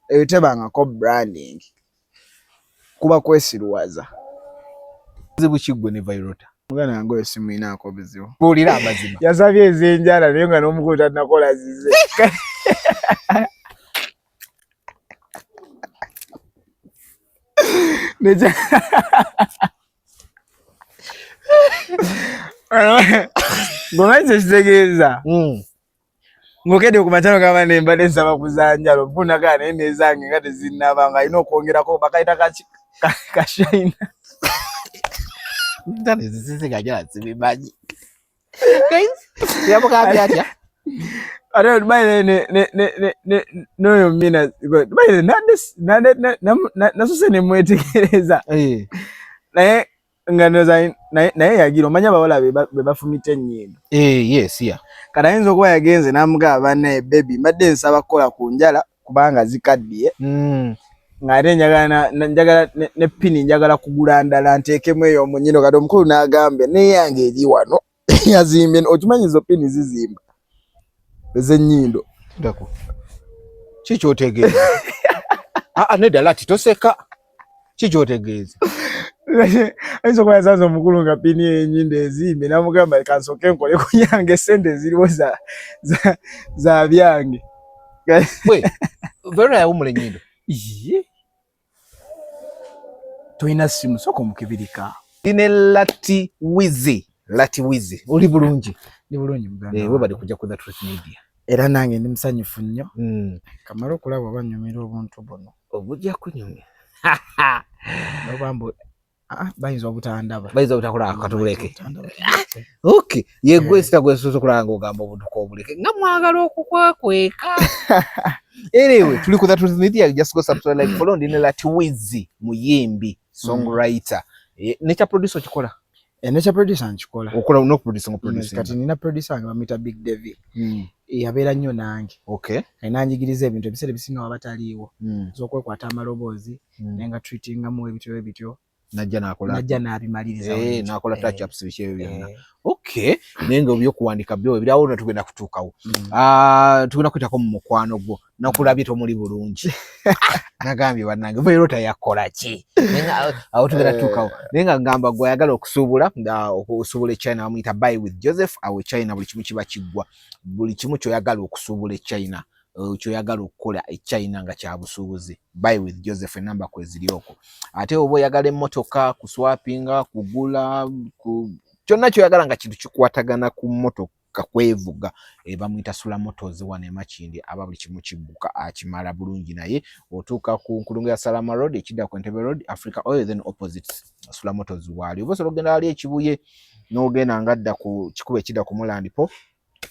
ebitebangako branding kuba kwesiruwaza zibu kigwe ne Vairota mugana ngo esimu inaako bizibu bulira amazima yasabye ezenjala naye nga n'omukulu tannakola zize neja ngomaze kitegeeza ngokede ku matano kama ne mbadde nsaba kuzanjalo mpuna kana naye nezange nga tezinnaba nga alina okwongerako bakayita kashayina ndane zisizigajala zibimanyi yamukambi atya ate tubaire n'oyo mina tubaire nasose ne mwetegereza naye nga naye yagira omanya abawala be bafumita ennyindo yes ya kati ayinza okuba yagenze n'amugamba bannaye bebi mbadde nsaba kukola ku njala kubanga zikaddiye ng'ate njagala ne pini njagala kugula ndala nteekemu eyo omunnyindo kati omukulu n'agambye neyange eri wano yazimbye okimanyi izo pini zizimba ez'ennyindo ndako kikyotegeeza nedda lati toseka kikyotegeeza ayinza okuba yasanze omukulu nga pini y'ennyindo ezimbe n'amugamba kansooke nkole ku yange esente eziriwo za byange Vairota yawumula ennyindo toyina simu soka omukibirika ine lati wizi oli bulungi ndi bulungi muganda we bali kujja ku The Truth Media era nange ndi musanyufu nnyo kamala okulaba obanyumira obuntu buno obujja kunyumya nobambo bayinza obutandaba bayinza obutakola akatuleke okay yegwe sitagwesoso kulanga ogamba obutuko obuleke nga mwagala okukwekweka anyway tuli ku The Truth Media just go subscribe like follow ndine lati wizi muyimbi songwriter necha producer okikola necha producer nkikola okola no producer kati nina producer nga bamita Big David yabeera nnyo nange okay ainanjigiriza ebintu ebiseera ebisinga wabataliiwo z'okwekwata amaloboozi nenga treatingamu ebityo najja n'abimaliriza nakola touch ups bikyebyo byonna okay nenga ebyokuwandika byo ebirawo na tugenda kutuukawo tugenda kwitako mu mukwano gwo nakulabye tomuli bulungi nagambye bannange Vairota yakola ki awo tugenda tutuukawo nenga ngamba gwe ayagala okusuubula China bamuyita Buy with Joseph awo China buli kimu kiba kiggwa buli kimu kyoyagala okusuubula China kyoyagala okukola China nga kya busuubuzi Buy with Joseph enamba kweziri okwo ate oba oyagala emmotoka kuswapinga kugula kyonna kyoyagala nga kintu kikwatagana ku mmotoka kwevuga bamuyita Sula Motors wane Makindi aba buli kimu kigguka akimala bulungi naye otuuka ku nkulungu ya Salama Road ekidda ku Entebbe Road Africa Oil then opposite Sula Motors wali oba osobola ogenda wali ekibuye n'ogenda ngadda ku kikuba ekidda ku Mulandipo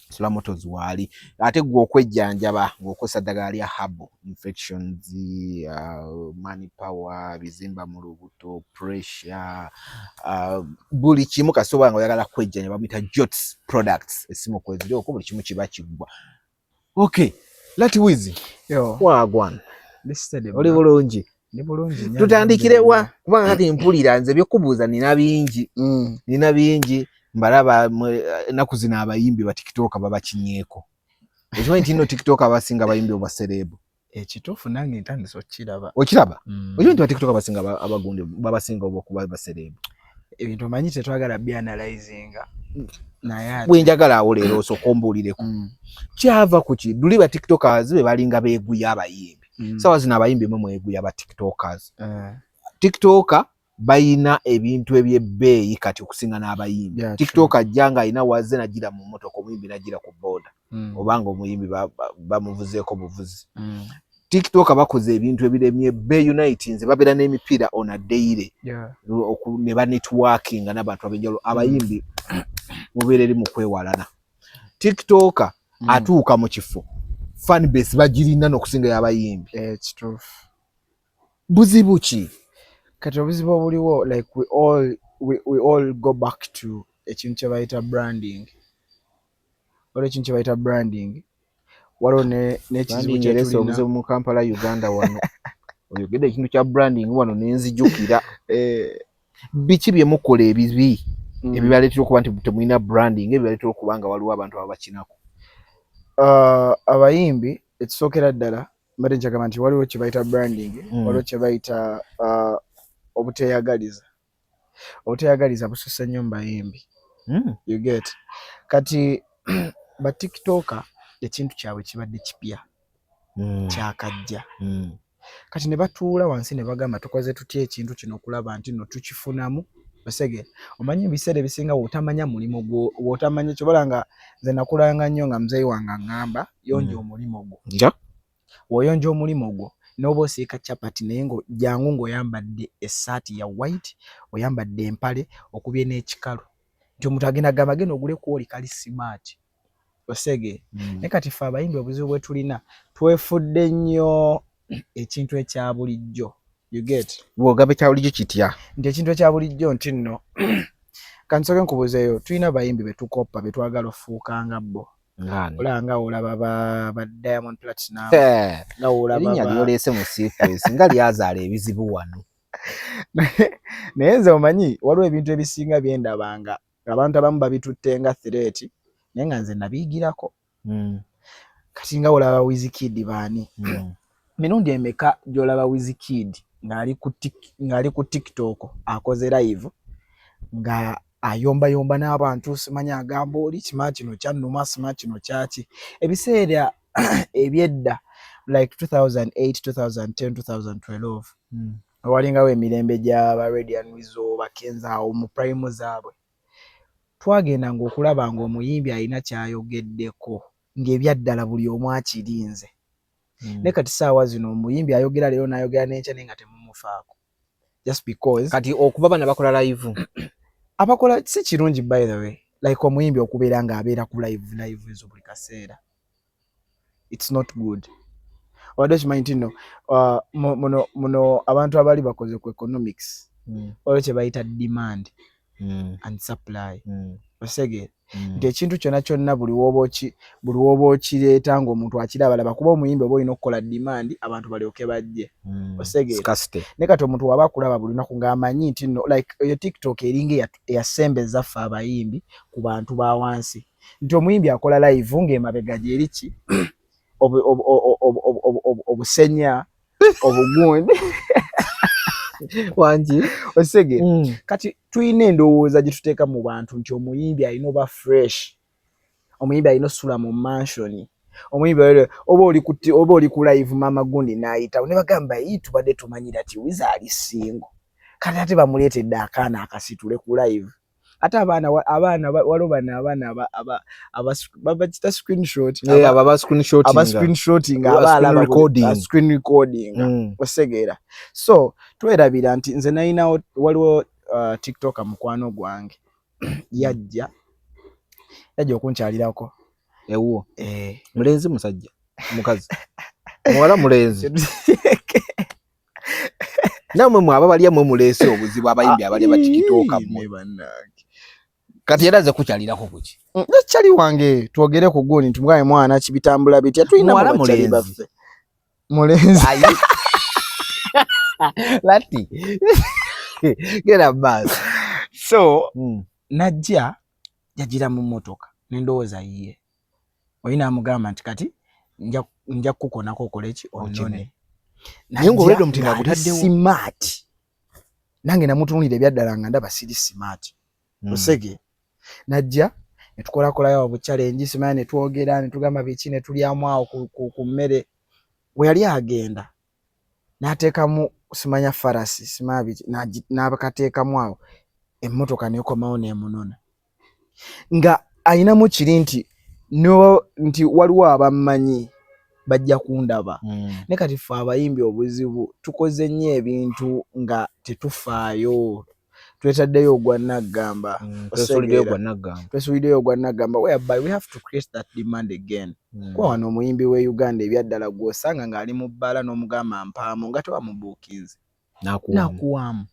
Sula Motors wali ate gwe okwejjanjaba ng'okozesa ddagala lya Habo infections money power bizimba mu lubuto pressure buli kimu kasobola nga oyagala kwejjanjaba bamuyita Jots products esimu kweziri okwo buli kimu kiba kiggwa okay lati wizi wagwan oli bulungi tutandikire wa kubanga kati mpulira nze byokubuuza nina bingi mbalaba naku zina abayimbi ba TikTok babakinyeeko ekimanyi nti no TikTok abasinga abayimbi oba serebu ekituufu nange ntandise okiraba okimanyi nti ba TikTok abasinga abagundi babasinga oba okuba baserebu ebintu manyi tetwagala byanalyzinga naye bwenjagala awo leero osooka ombuulireko kyava ku ki duli ba TikTokers be balinga beeguya abayimbi sawa zino abayimbi mwe mweguya ba TikTokers TikToker bayina ebintu ebyebbeeyi kati okusinga n'abayimbi TikTok ajjanga ayina wazze nagira mu mmotoka omuyimbi nagira ku booda obanga omuyimbi bamuvuzeeko buvuzi TikTok bakoze ebintu ebiremye Unite nze babeera n'emipiira on a daily ne ba networking n'abantu ab'enjawulo abayimbi mubeera eri mu kwewalana TikTok atuuka mu kifo fan base bagirina n'okusinga y'abayimbi kituufu buzibu ki kati obuzibu obuliwo like we all go back to ekintu kye bayita branding waliwo n'ekizibu kyetulina obuzibu mu Kampala Uganda wano oyogedde ekintu kya branding wano nenzijukira biki bye mukola ebibi ebibaleetera okuba nti temulina branding ebibaleetera okuba nga waliwo abantu ababakinako abayimbi ekisookera ddala mbadde njagamba nti waliwo kye bayita branding waliwo kye bayita obuteeyagaliza bususse nnyo mu bayimbi. You get kati ba tiktoker ekintu kyabwe kibadde kipya kyakajja kati ne batuula wansi ne bagamba tukoze tutya ekintu kino okulaba nti no tukifunamu basege omanyi ebiseera ebisinga wotamanya mulimo gwo wotamanya kyobola nga nze nakulanga nnyo nga muzeeyi wange ngamba yonja omulimo gwo woyonja omulimo gwo n'oba osiika chapati naye ngo jangu ng'oyambadde essaati ya white oyambadde empale okubye n'ekikalu nti omuntu agenda gamba genda ogule kwoli kali smart osege naye kati ffe abayimbi obuzibu bwe tulina twefudde nnyo ekintu ekya bulijjo. You get bw'ogamba ekya bulijjo kitya nti ekintu ekya bulijjo nti nno kansoke nkubuuzeeyo tulina abayimbi betukoppa betwagala ofuukanga bo olanga olaba ba Diamond Platinum nga olaba erinnya lyoleese mu sequence nga lyazaala ebizibu wano naye nze omanyi waliwo ebintu ebisinga byendabanga abantu abamu babitutte nga threat naye nga nze nabiyigirako kati nga olaba Wizkid baani mirundi emeka gy'olaba Wizkid ng'ali ku TikTok akoze live nga ayombayomba n'abantu simanyi agamba oli kima kino kyannuma sima kino kyaki ebiseera ebyedda like 2008 2010 2012 walingawo emirembe gy'aba Radiant Wizo bakenza awo mu prime zaabwe twagenda ng'okulaba ng'omuyimbi alina kyayogeddeko ng'ebyaddala buli omu akirinze ne kati saawa zino omuyimbi ayogera leero n'ayogera n'enkya naye nga temumufaako just because kati okuba bana bakola live abakola si kirungi by the way like omuyimbi okubeera ng'abeera ku live ezo buli kaseera it's not good wadde kimanyi nti nno muno abantu abali bakoze ku economics waliwo kye bayita demand and supply osege nti ekintu kyonna kyonna buli wooba okireeta ng'omuntu akirabalaba kuba omuyimbi oba olina okukola demand abantu balyoke bajje osege ne kati omuntu waba akulaba buli lunaku ng'amanyi nti nno like eyo TikTok eringa eyasembeza ffe abayimbi ku bantu ba wansi nti omuyimbi akola live ng'emabega gye eriki obusenya obugundi wangi osege kati tulina endowooza gye tuteeka mu bantu nti omuyimbi alina oba fresh omuyimbi alina osula mu mansioni omuyimbi oba oli ku live mama gundi n'ayitawo ne bagamba tubadde tumanyira ti Wizo ali singo kati ate bamuleetedde akaana akasitule ku live ate abaana waliwo bano abaana babakita screenshotting screen recording osegeera so twerabira nti nze nalinawo waliwo TikToker mukwano gwange yajja okunkyalirako ewuwo mulenzi musajja mukazi muwala mulenzi namwe mwaba bali amwe muleese obuzibu abayimbi abali aba TikToker kati yaraze kukyalirako kuki kyali wange twogere ku guni tumgaye mwana kibitambula bitya tulina mulenzi baffe mulenzi lati gera bas so najja yagira mu motoka nendowooza yiye oyina amugamba nti kati nja kukonako okoleki onone naye ng'olwedde omutima gutaddewo smart nange namutunulira ebyaddala nga ndaba siri smart osege najja netukolakolayo obuchallenge simanyi netwogera netugamba biki netulyamu awo ku mmere we yali agenda n'ateekamu simanya farasi simanyi biki n'abakateekamu awo emmotoka nekomawo nemunona nga ayinamu kiri nti waliwo abammanyi bajja kundaba ne kati ffe abayimbi obuzibu tukoze nnyo ebintu nga tetufaayo twetaddeyo ogwanaggamba twesulideyo ogwanaggamba whereby we have to create that demand again kuba wano omuyimbi we Uganda ebyaddala gw'osanga ng'ali mu bbaala n'omugamba mpaamu nga tewamubuukizi nakuwamu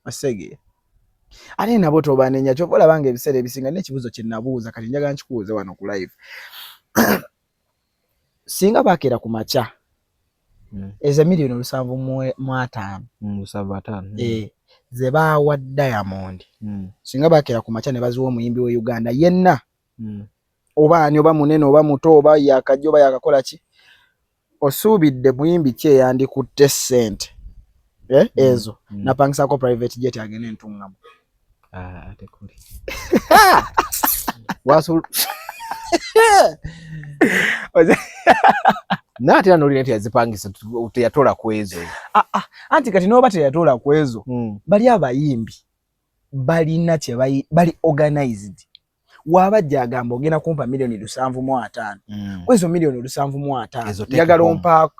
asege ate nabo tobanenya kyova olabanga ebiseera ebisinga n'ekibuuzo kye nabuuza kati njagala nkikubuuze wano ku live singa bakeera ku makya ezo 7,750,000 ze baawa Diamond singa bakeera ku makya ne baziwa omuyimbi we Uganda yenna oba ani oba munene oba muto oba yakajja oba yakakola ki osuubidde muyimbi ki eyandikutte ssente ezo napangisako private jet agende entungamu ate kuli naate anolina nti yazipangisa teyatola ku ezo anti kati noba teyatola ku ezo bali abayimbi balina bali organized wabajja agamba ogenda kumpa milioni 750 kwezo milioni 750 njagala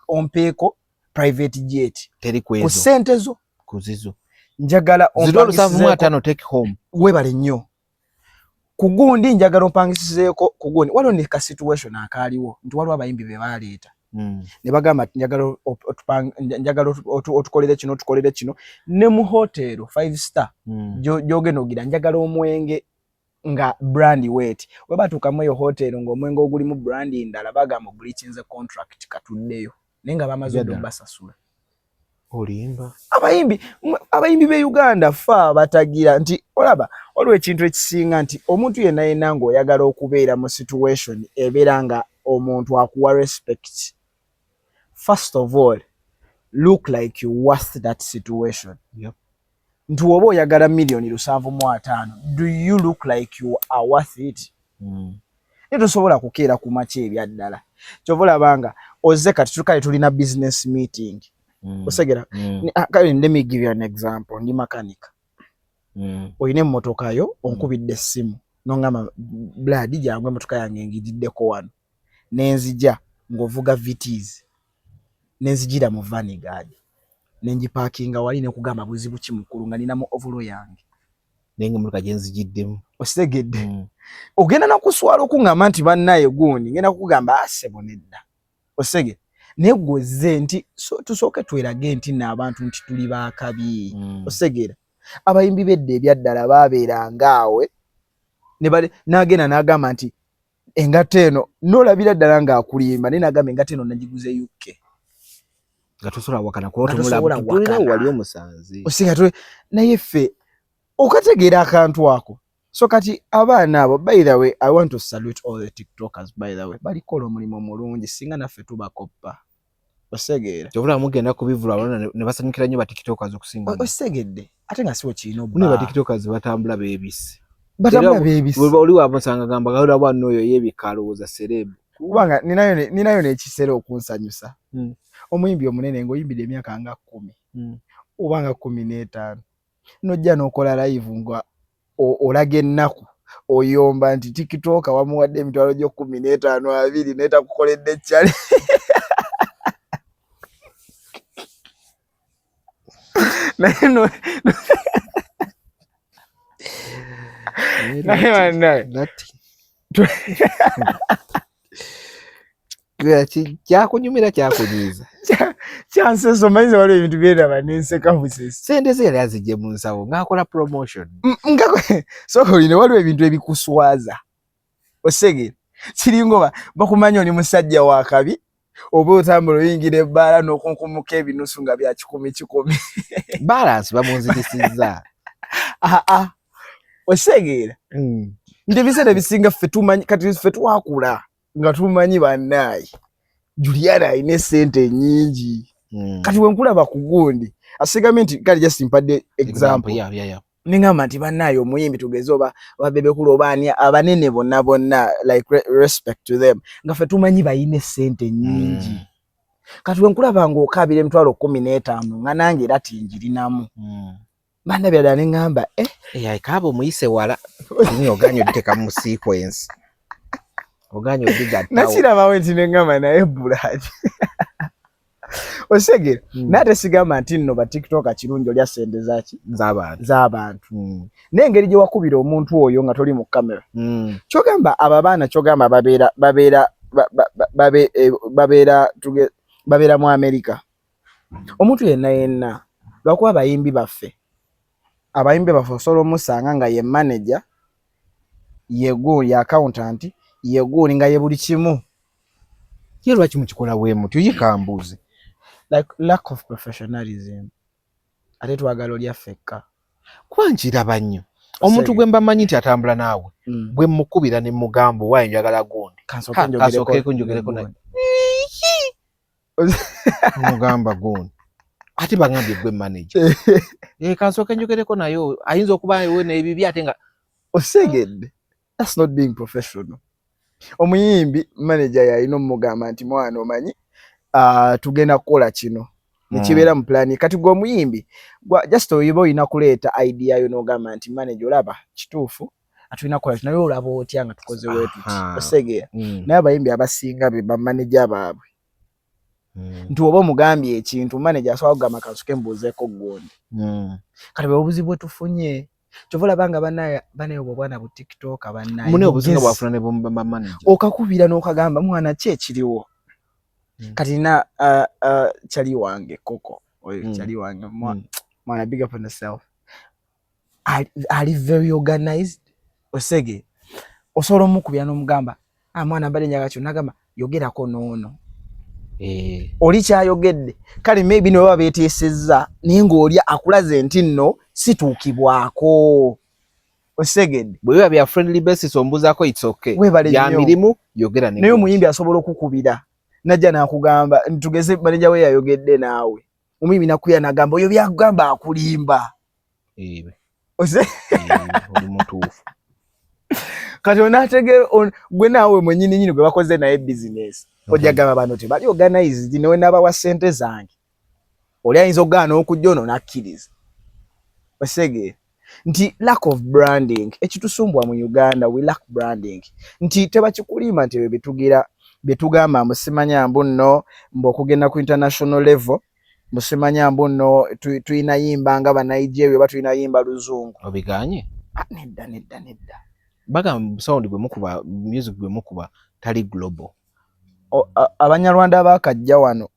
ompeeko private jet teri ku ezo ku sente zo kuzizo njagala ompangisizeko take home webale nnyo kugundi njagala ompangisizeko kugundi waliwo ne ka situation akaaliwo nti waliwo abayimbi be baleeta ne bagamba njagala otukolere kino ne mu hotel 5 star jogenda ogira njagala omwenge nga brand weight webatuuka mu eyo hotel ng'omwenge ogulimu brand ndala bagamba ogulikinze contract katuddeyo naye nga bamaze oddobasasula olimba abayimbi be Uganda fa batagira nti olaba waliwo ekintu ekisinga nti omuntu yenna ng'oyagala okubeera mu situation ebeera nga omuntu akuwa respect. First of all, look like you worth that situation. Yep. Nti woba oyagala milioni 750 do you look like you are worth it? Tosobola kukeera ku makya ebyaddala kyova olabanga ozze kati tukale tulina business meeting osegera let me give you an example ndi makanika oyina emmotoka yo onkubidde essimu nongamba bladi jangu emmotoka yange ngijiddeko wano nenzija ng'ovuga vitis nenzijira mu vani gaadi nenjipakinga wali nekugamba buzibu kimukulu nga nina mu ovulo yange nenga mulika jenzijiddemu osegedde ogenda nakuswala okungamba nti bannaye gundi ngenda kukugamba asebonedda osege negweze nti tusooke twerage nti n'abantu nti tuli baakabi osegera abayimbi bedde ebyaddala babeeranga awe n'agenda n'agamba nti engato eno n'olabira ddala ng'akulimba naye n'agamba engato eno nagiguze UK nga tosobola wakana tulina wali omusanzi osiga naye ffe okategeera akantu ako so kati abaana abo by the way I want to salute all the TikTokers by the way balikola omulimu mulungi singa naffe tubakoppa osegeera kyovula mugenda kubivula abana ne basanyukira nnyo ba TikTokers okusinga osegedde ate nga siwo kirina obba ba TikTokers batambula beebisi oli wamusanga gamba gawula bwanno oyo yebikalooza celeb kubanga ninayo n'ekiseera okunsanyusa omuyimbi omunene ng'oyimbidde emyaka nga 10 oba nga 15 nojja n'okola live nga olaga ennaku oyomba nti TikTok wamuwadde emitwalo gyo 15 2 n'etakukoledde ekyale kyakunyumira kyakunyiiza kyanseso mayize waliwo ebintu byeraba nenseka busesi sente ze yali azijje mu nsawo ng'akola promotion so olina waliwo ebintu ebikuswaza osegera kiringa bakumanya oli musajja wa kabi oba otambula oyingira ebbaala n'okunkumuka ebinusu nga bya 10 balance bamunzirisizza osegera nti ebiseera ebisinga ffe tumanyi kati ffe twakula nga tumanyi bannaye Juliana alina essente nnyingi kati wenkulaba ku gundi asigamye nti kali just mpadde example ningamba nti bannaye omuyimbi tugeze oba babebekulu obaani abanene bonna like respect to them nga ffe tumanyi balina essente nnyingi kati wenkulaba ng'okabira emitwalo 15 nga nange era tinjirinamu bandabira ddala ne ŋŋamba kaaba omuyise wala ni oganya oditeka mu sequence oganya odigattawo nakirabawo nti ne ŋŋamba naye buladi osegera naate sigamba nti nno ba TikTok kirungi olya sente zaki z'abantu n'engeri gye wakubira omuntu oyo nga toli mu kamera kyogamba abo abaana kyogamba babeera mu Amerika omuntu yenna lwakuba abayimbi baffe osobola omusanga nga ye manager ye accountant yeguuni nga ye buli kimu ye lwaki mukikola bwe mutyo yikambuuze like lack of professionalism ate twagala olya ffekka kuba nkiraba nnyo omuntu gwe mbamanyi nti atambula naawe bwe mukubira ne mugamba waayo njagala gundi kasooke njogereko naye Mugamba gundi. Ati bangambye gwe manager. Kansoke njogereko nayo ayinza okuba yewe n'ebibi ate nga osegedde. That's not being professional. Omuyimbi manager yalina omugamba nti mwana omanyi tugenda kukola kino. Nekibeera mu plan kati gwe omuyimbi just oyiba oyina kuleeta idea yo n'ogamba nti manager olaba kituufu atulina kukola kino naye olaba otya nga tukoze wetuti osegera naye abayimbi abasinga be bamanager baabwe nti oba omugambye ekintu manager asobola kugamba kansuke mbuuzeeko gundi kati bwe obuzibu bwe tufunye kyova olabanga banayo bwana bu TikTok abanayo mune obuzinga bwafuna ne manager okakubira n'okagamba mwana ki ekiriwo kati na chali wange koko chali wange mwana big up on yourself are very organized osege osolo mukubya n'omugamba mwana mbale nyaga kyo nagamba yogerako noono oli kyayogedde kale maybe ne baba beteesezza naye ng'olya akulaze nti nno situukibwako osegedde bwe biba bya friendly basis ombuzaako it's okay ya mirimu yogera naye omuyimbi asobola okukubira najja nakugamba ntugeze manager we yayogedde naawe omuyimbi nakuya nagamba oyo byagamba akulimba oli mutuufu kati onategere gwe naawe mwenyini nyini gwe bakoze naye business ojja gamba bano tebali organized newe n'abawa ssente zange oli ayinza okugaana okujja ono nakkiriza osege nti lack of branding ekitusumbwa mu Uganda we lack branding nti tebakikulima nti bitugira betugamba musimanya mbu nno mbokugenda ku international level musimanya mbu nno tuina yimba nga ba Nigeria ba tuina yimba luzungu obiganye nedda baga sound gwe mukuba music gwe mukuba tali global abanyarwanda bakajja wano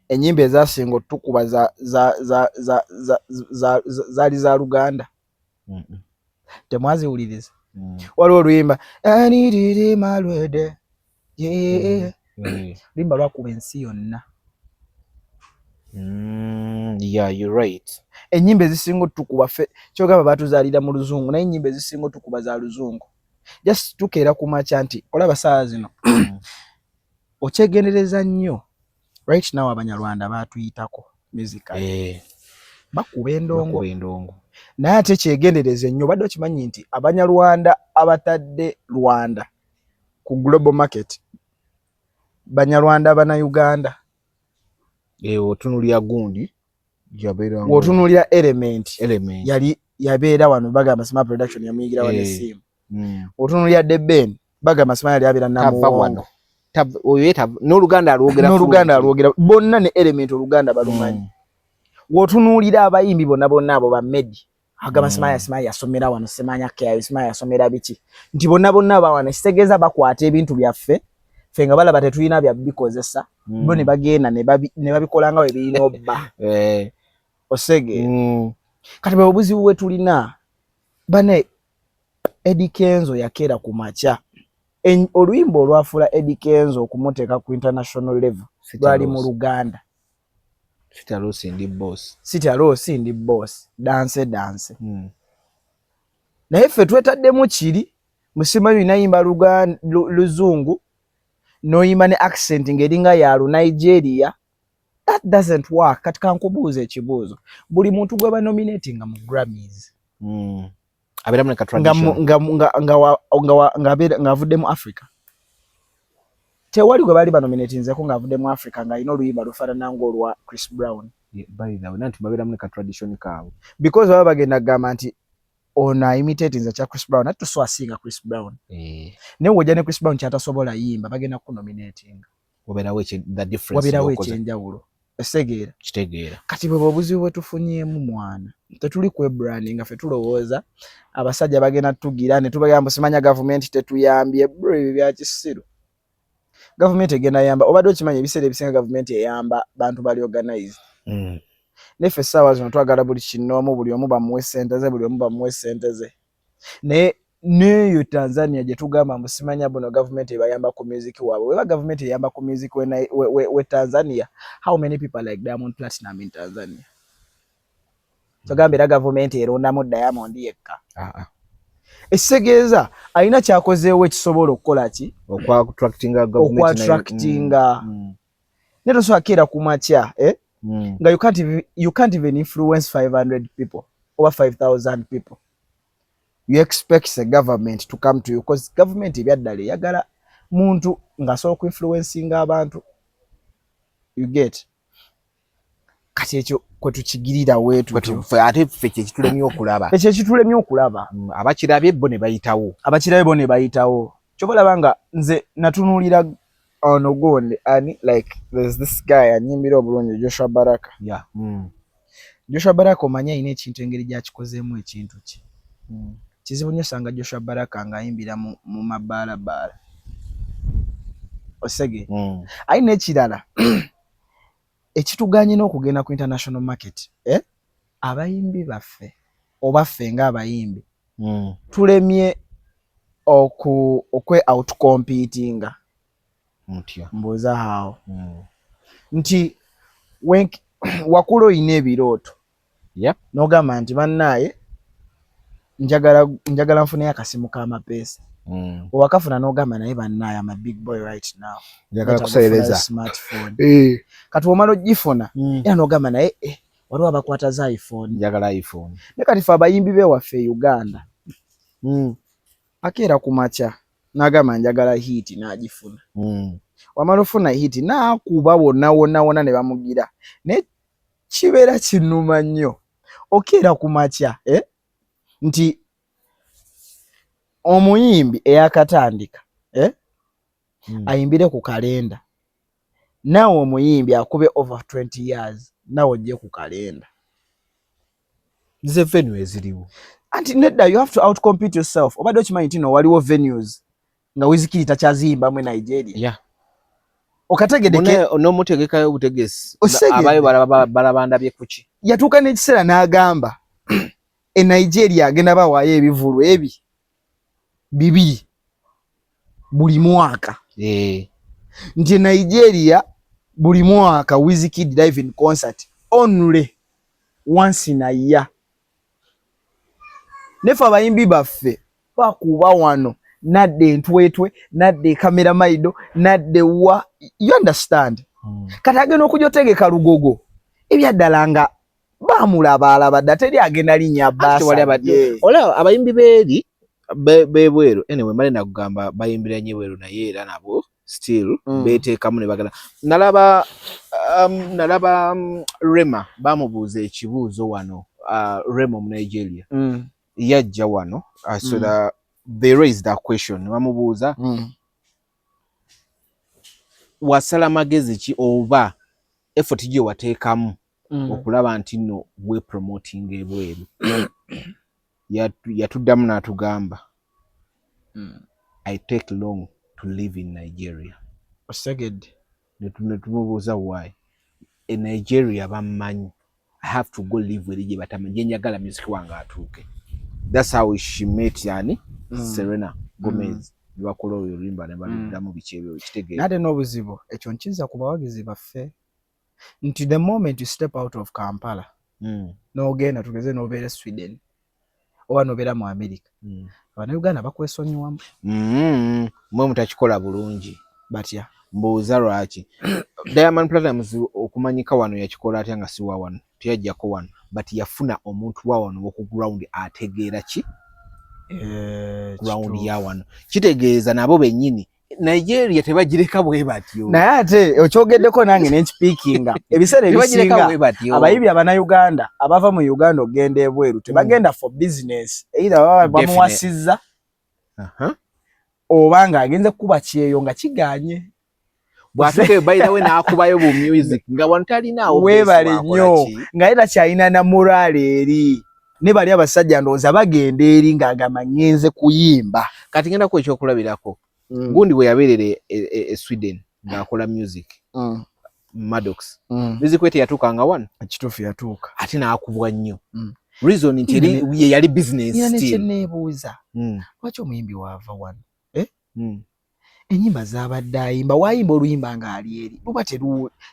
enyimbe ezasinga tukuba zali za Luganda temwaziwuliriza waliwo oluyimba anidiri malwede limba lwakuba ensi yonna yeah you're right enyimbe ezisinga tukuba fe kyogamba batuzalira mu luzungu naye enyimbe ezisinga tukuba za luzungu just tukeera ku macha nti olaba saa zino okyegendereza nnyo right now abanyarwanda batuyitako musically bakuba endongo naye ate kyegendereze nnyo badde okimanyi nti abanyarwanda abatadde Rwanda ku global market banyarwanda bana Uganda otunulya gundi yabeera otunulya element yali yabeera wano bagamba Smart Production yamuyigira wano esimu otunulya Deben bagamba Smart yali yabeera namuwano n'Oluganda alwogera bonna ne element Oluganda balumanyi wotunulira abayimbi bonna abo ba Medi agamba Smart yasomera wano semanya kya Smart yasomera biki nti bonna bawana kitegeza bakwata ebintu byaffe fenga balaba tetulina bya bikozesa bo ne bagenda ne babikola nga we birina obba osege kati bwe obuzibu bwe tulina bane Eddie Kenzo yakera ku macha oluyimbo olwafula Eddie Kenzo okumuteeka ku international level lwali mu Luganda Sitalosi ndi boss dance naye ffe twetaddemu kiri musimanyi nayimba luzungu noyimba ne accent ngeringa ya Nigeria that doesn't work kati kankubuuza ekibuuzo buli muntu gwe ba nominating mu Grammys abera mu tradition nga avudde mu Africa tewali gwe bali ba nominating zeko nga avudde mu Africa nga ino luyimba lufaanana ng'olwa Chris Brown by the way nanti babera mu tradition kaabo because baba bagenda gamba nti ona imitating za Chris Brown atu so asinga Chris Brown ne wojja ne Chris Brown kyatasobola yimba bagenda ku nominating wabera weche the difference wabera weche enjawulo esegeera kitegeera kati bwe obuzibu bwe tufunyeemu mwana tetuli kwe branding afe tulowooza abasajja bagenda tugira ne tubagamba simanya government tetuyambye bro bya kisiru government egenda yamba obadde okimanya ebiseera ebisinga government eyamba bantu bali organized nefe sawa zino twagala buli kinoomu buli omu bamuwe ssente ze neyo Tanzania gye tugamba musimanya bono government ebayamba ku music waabwe weba government eyamba ku music we Tanzania how many people like Diamond Platinum in Tanzania tugambira government erondamu Diamond yekka esegeeza alina kyakozeewo ekisobola okukola ki okwa attractinga government neto so akira kumacha nga you can't even influence 500 people over 5,000 people. You expect the government to come to you because government ebyaddala yagala muntu nga so ku influencing abantu. You get kati ekyo kwe tukigirira wetu ate ffe kyekitulemye okulaba ekyo ekitulemye okulaba abakirabye bo ne bayitawo kyobalaba nga nze natunuulira ono gonde ani like there's this guy anyimbira obulungi Joshua Baraka. Joshua Baraka omanya ine ekintu engeri gyakikozeemu ekintu ki kizibu nnyo sanga Joshua Baraka ng'ayimbira mu mabaalabaala osege ayina ekirala ekituganye n'okugenda ku international market abayimbi baffe oba ffe ng'abayimbi tulemye okwe outcompetinga mbuuza hao nti wakula oyina ebirooto n'ogamba nti bannaaye njagala nfuneyo akasimu k'amapeesa owakafuna n'ogamba naye bannaaye ama big boy right now njagala kuserereza smartphone kati omala ogifuna era n'ogamba naye waliwo abakwata za iPhone njagala iPhone ne kati fe abayimbi bewaffe Uganda akeera ku makya n'agamba njagala hiti n'agifuna wamala ofuna hiti n'akuba wonna ne bamugira ne kibeera kinnuma nnyo okeera ku makya nti omuyimbi eyakatandika ayimbire ku kalenda naawe omuyimbi akube over 20 years naawe ojje ku kalenda ze venue eziriwo anti nedda you have to outcompete yourself obadde okimanyi nti no waliwo venues nga Wizkid takyaziyimba mu Nigeria okategedeke n'omutegekayo obutegesi abayo balabandabye kuki yatuuka n'ekiseera n'agamba e Nigeria agenda bawaayo ebivulu ebi 2 buli mwaka nti Nigeria buli mwaka Wizkid live in concert only once in a year. Nefa abayimbi baffe bakuba wano nadde entwetwe nadde kamera maido nadde wa you understand kati agenda okujotegeka lugogo ebyaddala nga bamulaba teri agenda linnya basa ola abayimbi beeri bebweru anyway mali nakugamba bayimbira nnyo weru naye era nabo still beteekamu ne bagala nalaba Rema bamubuuza ekibuuzo wano Rema mu Nigeria yajja wano so that they raised that question bamubuuza wasala magezi ki oba effort gye wateekamu okulaba nti no we promoting ebweru yatuddamu n'atugamba I take long to live in Nigeria. Oseged netumubuuza why in Nigeria bammanyi I have to go live with gye batamanyi njagala music wange atuuke. That's how she met yani Serena Gomez bakola oyo limba ne baliddamu bikyebyo kitegeeza nate n'obuzibu ekyo nkiza ku bawagizi baffe nti the moment you step out of Kampala n'ogenda tugeze n'obeera Sweden oba n'obeera mu America Abannayuganda bakwesonyiwamu mwe mutakikola bulungi batya mbuuza lwaki Diamond Platnumz okumanyika wano yakikola atya nga si wa wano teyajjako wano but yafuna omuntu wa wano woku ground ategeera ki ground ya wano kitegeeza nabo bennyini Nigeria tebagireka bwe batyo naye ate okyogeddeko nange n'ekipiikinga ebiseera ebisinga abayibi Abannayuganda abava mu Uganda okgenda ebweru tebagenda for business either baba bamuwasizza oba ng'agenze kuba kyeyo nga kiganye bwatuke by the way n'akubayo bu music nga wano talinaawo weebale nnyo nga era kyalina na morale eri ne bali abasajja ndowooza bagenda eri ng'agamba ngenze kuyimba kati ngenda ku ekyokulabirako gundi bwe yabeerera Sweden ng'akola music Maddox bizikwete yatuukanga wano ekituufu yatuuka ate n'akubwa nnyo reason nti ye yali business still still lwaki omuyimbi waava wano ennyimba z'abadde ayimba waayimba oluyimba ng'ali eri luba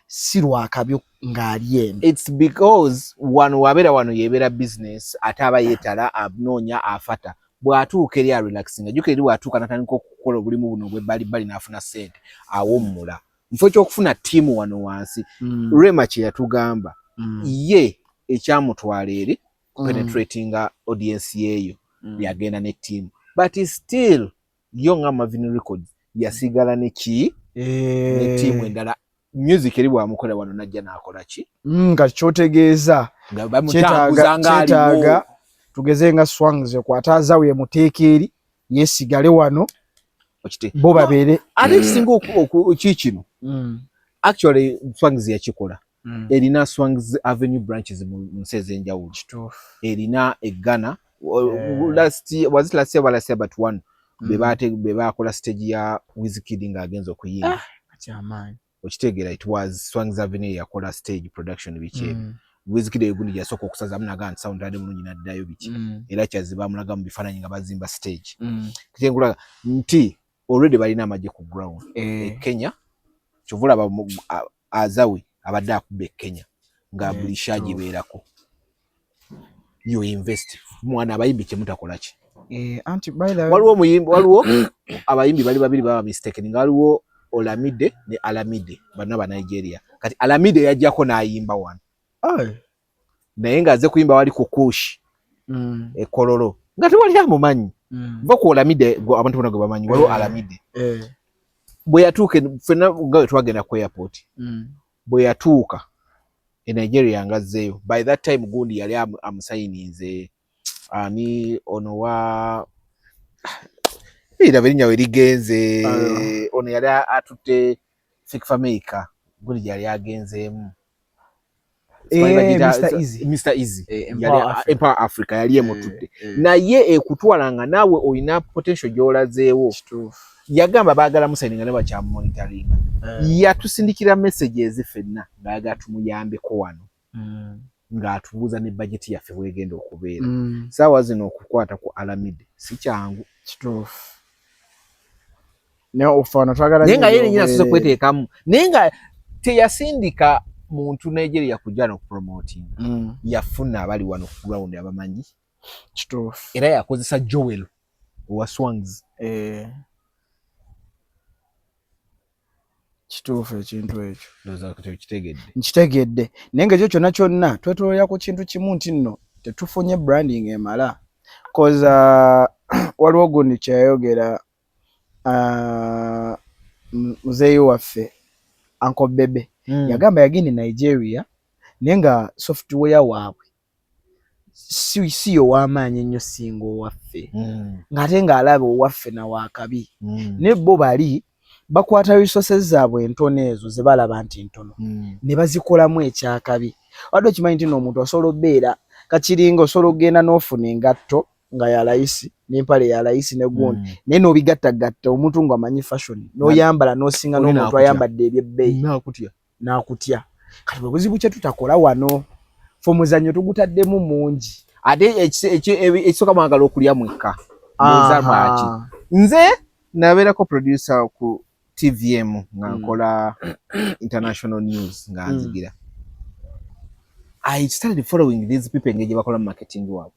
si lwakabyo ng'ali eno it's because wano wabeera wano yebeera business ate aba yeetala anoonya afata bw'atuuka eri relaxing ajjuka eri bw'atuuka n'atandika okukola obulimu buno bwe bali n'afuna ssente awummula mfo kyokufuna tiimu wano wansi Rema kye yatugamba ye ekyamutwala eri penetrating audience yeyo yagenda ne tiimu but still yo nga Marvin Records yasigala ne tiimu endala music eri bwamukola wano najja nakola ki nga kyotegeeza kyetaaga tugeze nga Swangs kwataza we muteeka eri yesigale wano bo babeere ate kisinga kino actually Swangs yakikola erina Swangs Avenue branches mu nsi ez'enjawulo erina eggana last year but one bebakola stage ya Wizkid nga agenza okuyimba okitegeera it was Swangs Avenue yakola stage production biche Wizkid egundi yasooka okusaza munaga nti sound ade mulungi naddayo biki era kyaziba mulaga mu bifaananyi nga bazimba stage kitengula nti already balina amagye ku ground Kenya kyovula azawe abadde akubbe Kenya nga buli shaji beerako you invest mwana abayimbi kye mutakola ki anti by the waliwo abayimbi bali babiri baba mistaken nga waliwo Olamide ne Alamide bana ba Nigeria kati Alamide yajjako n'ayimba wano naye nga aze kuyimba wali ku Kush Kololo nga tewali amumanyi va ku Olamide abantu bonna bamanyi waliwo Alamide bwe yatuuka ffenna nga twagenda ku airport bwe yatuuka e Nigeria ngazzeeyo by that time gundi yali amusayininze ani ono wa ira berinya we ligenze ono yali atutte Fikfa Maker gundi yali agenzeemu Mr. Easy yali Empower Africa yali emututte naye ekutwalanga naawe oyina potential gyolazeewo yagamba baagala musayininga ne bakyamu monitoring yatusindikira messages ffenna ngaaga tumuyambeko wano ng'atubuuza ne budget yaffe bwegenda okubeera saawa zino okukwata ku Alamide si kyangu kituufu naye ofaana twagala naye nga ye nyina asoose kweteekamu naye nga teyasindika muntu Nigeria kujja n'okupromoting yafuna abali wano ku ground abamanyi kituufu era yakozesa Joel owa Swangs kituufu ekintu ekyo ndoza kitegedde nkitegedde naye nga ekyo kyonna kyonna twetoloolera ku kintu kimu nti nno tetufunye branding emala cause waliwo gundi kyayogera muzeeyi waffe Uncle Bebe yagamba yagenda Nigeria naye nga software waabwe si ow'amaanyi ennyo singa owaffe ng'ate ng'alaba owaffe na waakabi naye bo bali bakwata resources zaabwe entono ezo ze balaba nti ntono ne bazikolamu ekyakabi wadde okimanyi nti n'omuntu osobola obbeera kakiringa osobola okugenda n'ofuna engatto nga ya layisi n'empale ya layisi ne gundi naye n'obigattagatta omuntu ng'amanyi fashion n'oyambala n'osinga n'omuntu ayambadde ebyebbeeyi n'akutya kati bwe buzibu kye tutakola wano fe omuzannyo tugutaddemu mungi ate ekisooka mwagala okulya mwekka lwaki nze nabeerako producer ku TVM nga nkola international news nga nzigira I started following these people engage bakola marketing wabo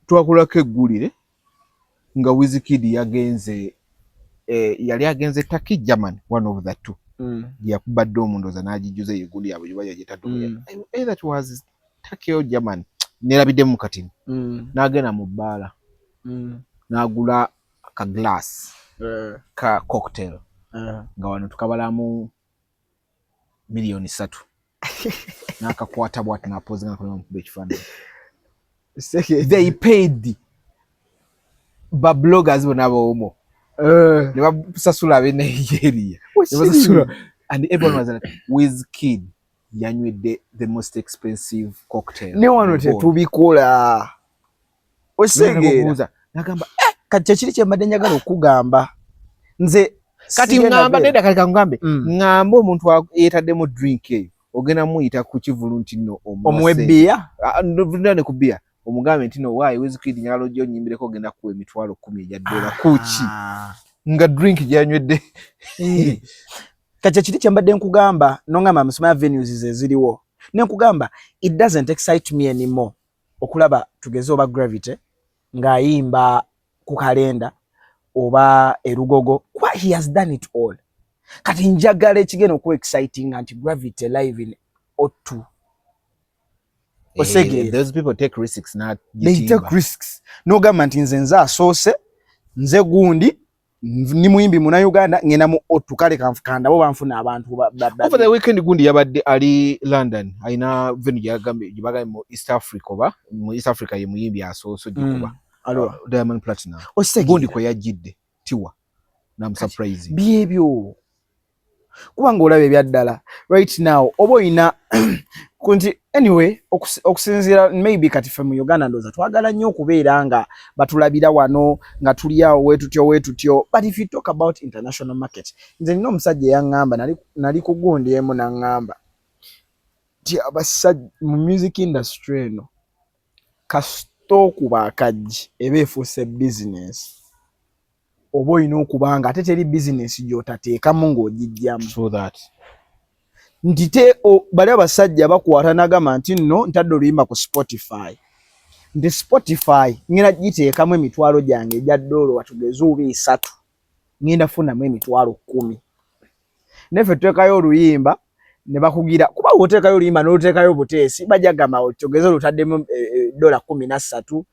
twakolako eggulire nga Wizkid yagenze yali agenze Turkey German one of the two yakubadde omundoza n'agijuza egundi yabwe yuba yagitadde either it was Turkey or German nerabidde mu katini n'agenda mu bbaala n'agula ka glass ka cocktail nga wano tukabalamu $3,000,000 n'akakwata bwati n'apozinga nakolemu kuba ekifaananyi they paid ba bloggers bonna boomo ne basasula ab'e Nigeria ne basasula and everyone was like Wizkid yanywedde the most expensive cocktail ne wano tetubikola osegeera nagamba kati kyekiri kye mbadde njagala okugamba nze kati ngamba nedda kaleka ngambe ngamba omuntu yeetaddemu drink eyo ogenda muyita ku kivulu nti nno omuwebbiya ne ku bbiya omugambe nti no waayi Wizkid njagala ojja onnyimbireko ogenda kuwa $10,000 ejja ddoola kuki nga drink gyanywedde kati kyekiri kye mbadde nkugamba nongamba amasomero venues ze ziriwo ne nkugamba it doesn't excite me anymore okulaba tugeze oba Gravity ng'ayimba ku kalenda oba erugogo kwa he has done it all kati njagala ekigenda okuwa exciting anti Gravity live in O2. Those people take risks not they take risks n'ogamba nti nze asoose nze gundi ni muyimbi muna Uganda ngenda mu O2 kale kanfukanda bo banfuna abantu over the weekend gundi yabadde ali London aina venue yagambe mu East Africa oba mu East Africa ye muyimbi asoose gikuba Diamond Platinum gundi ko yajidde tiwa na surprise byebyo kubanga olabe ebyaddala right now obo ina kunti anyway okusinzira maybe kati fe mu Uganda ndoza twagala nnyo okubeera nga batulabira wano nga tuli awo wetutyo but if you talk about international market nze nino omusajja yangamba nali ku gundi emu nangamba ti abasajja mu music industry eno kasito kuba akajji eba efuuse business oba olina okubanga ate teri business gy'otateekamu ng'ogijjamu so that ntite bali abasajja bakwata nagamba nti nno ntadde oluyimba ku Spotify nti Spotify ngenda giteekamu emitwalo gyange egya $, watugeze oba 3 ngenda funamu emitwalo 10 nefe tuteekayo oluyimba ne bakugira kuba woteekayo oluyimba n'oluteekayo buteesi bajja gamba otugeze olutaddemu $13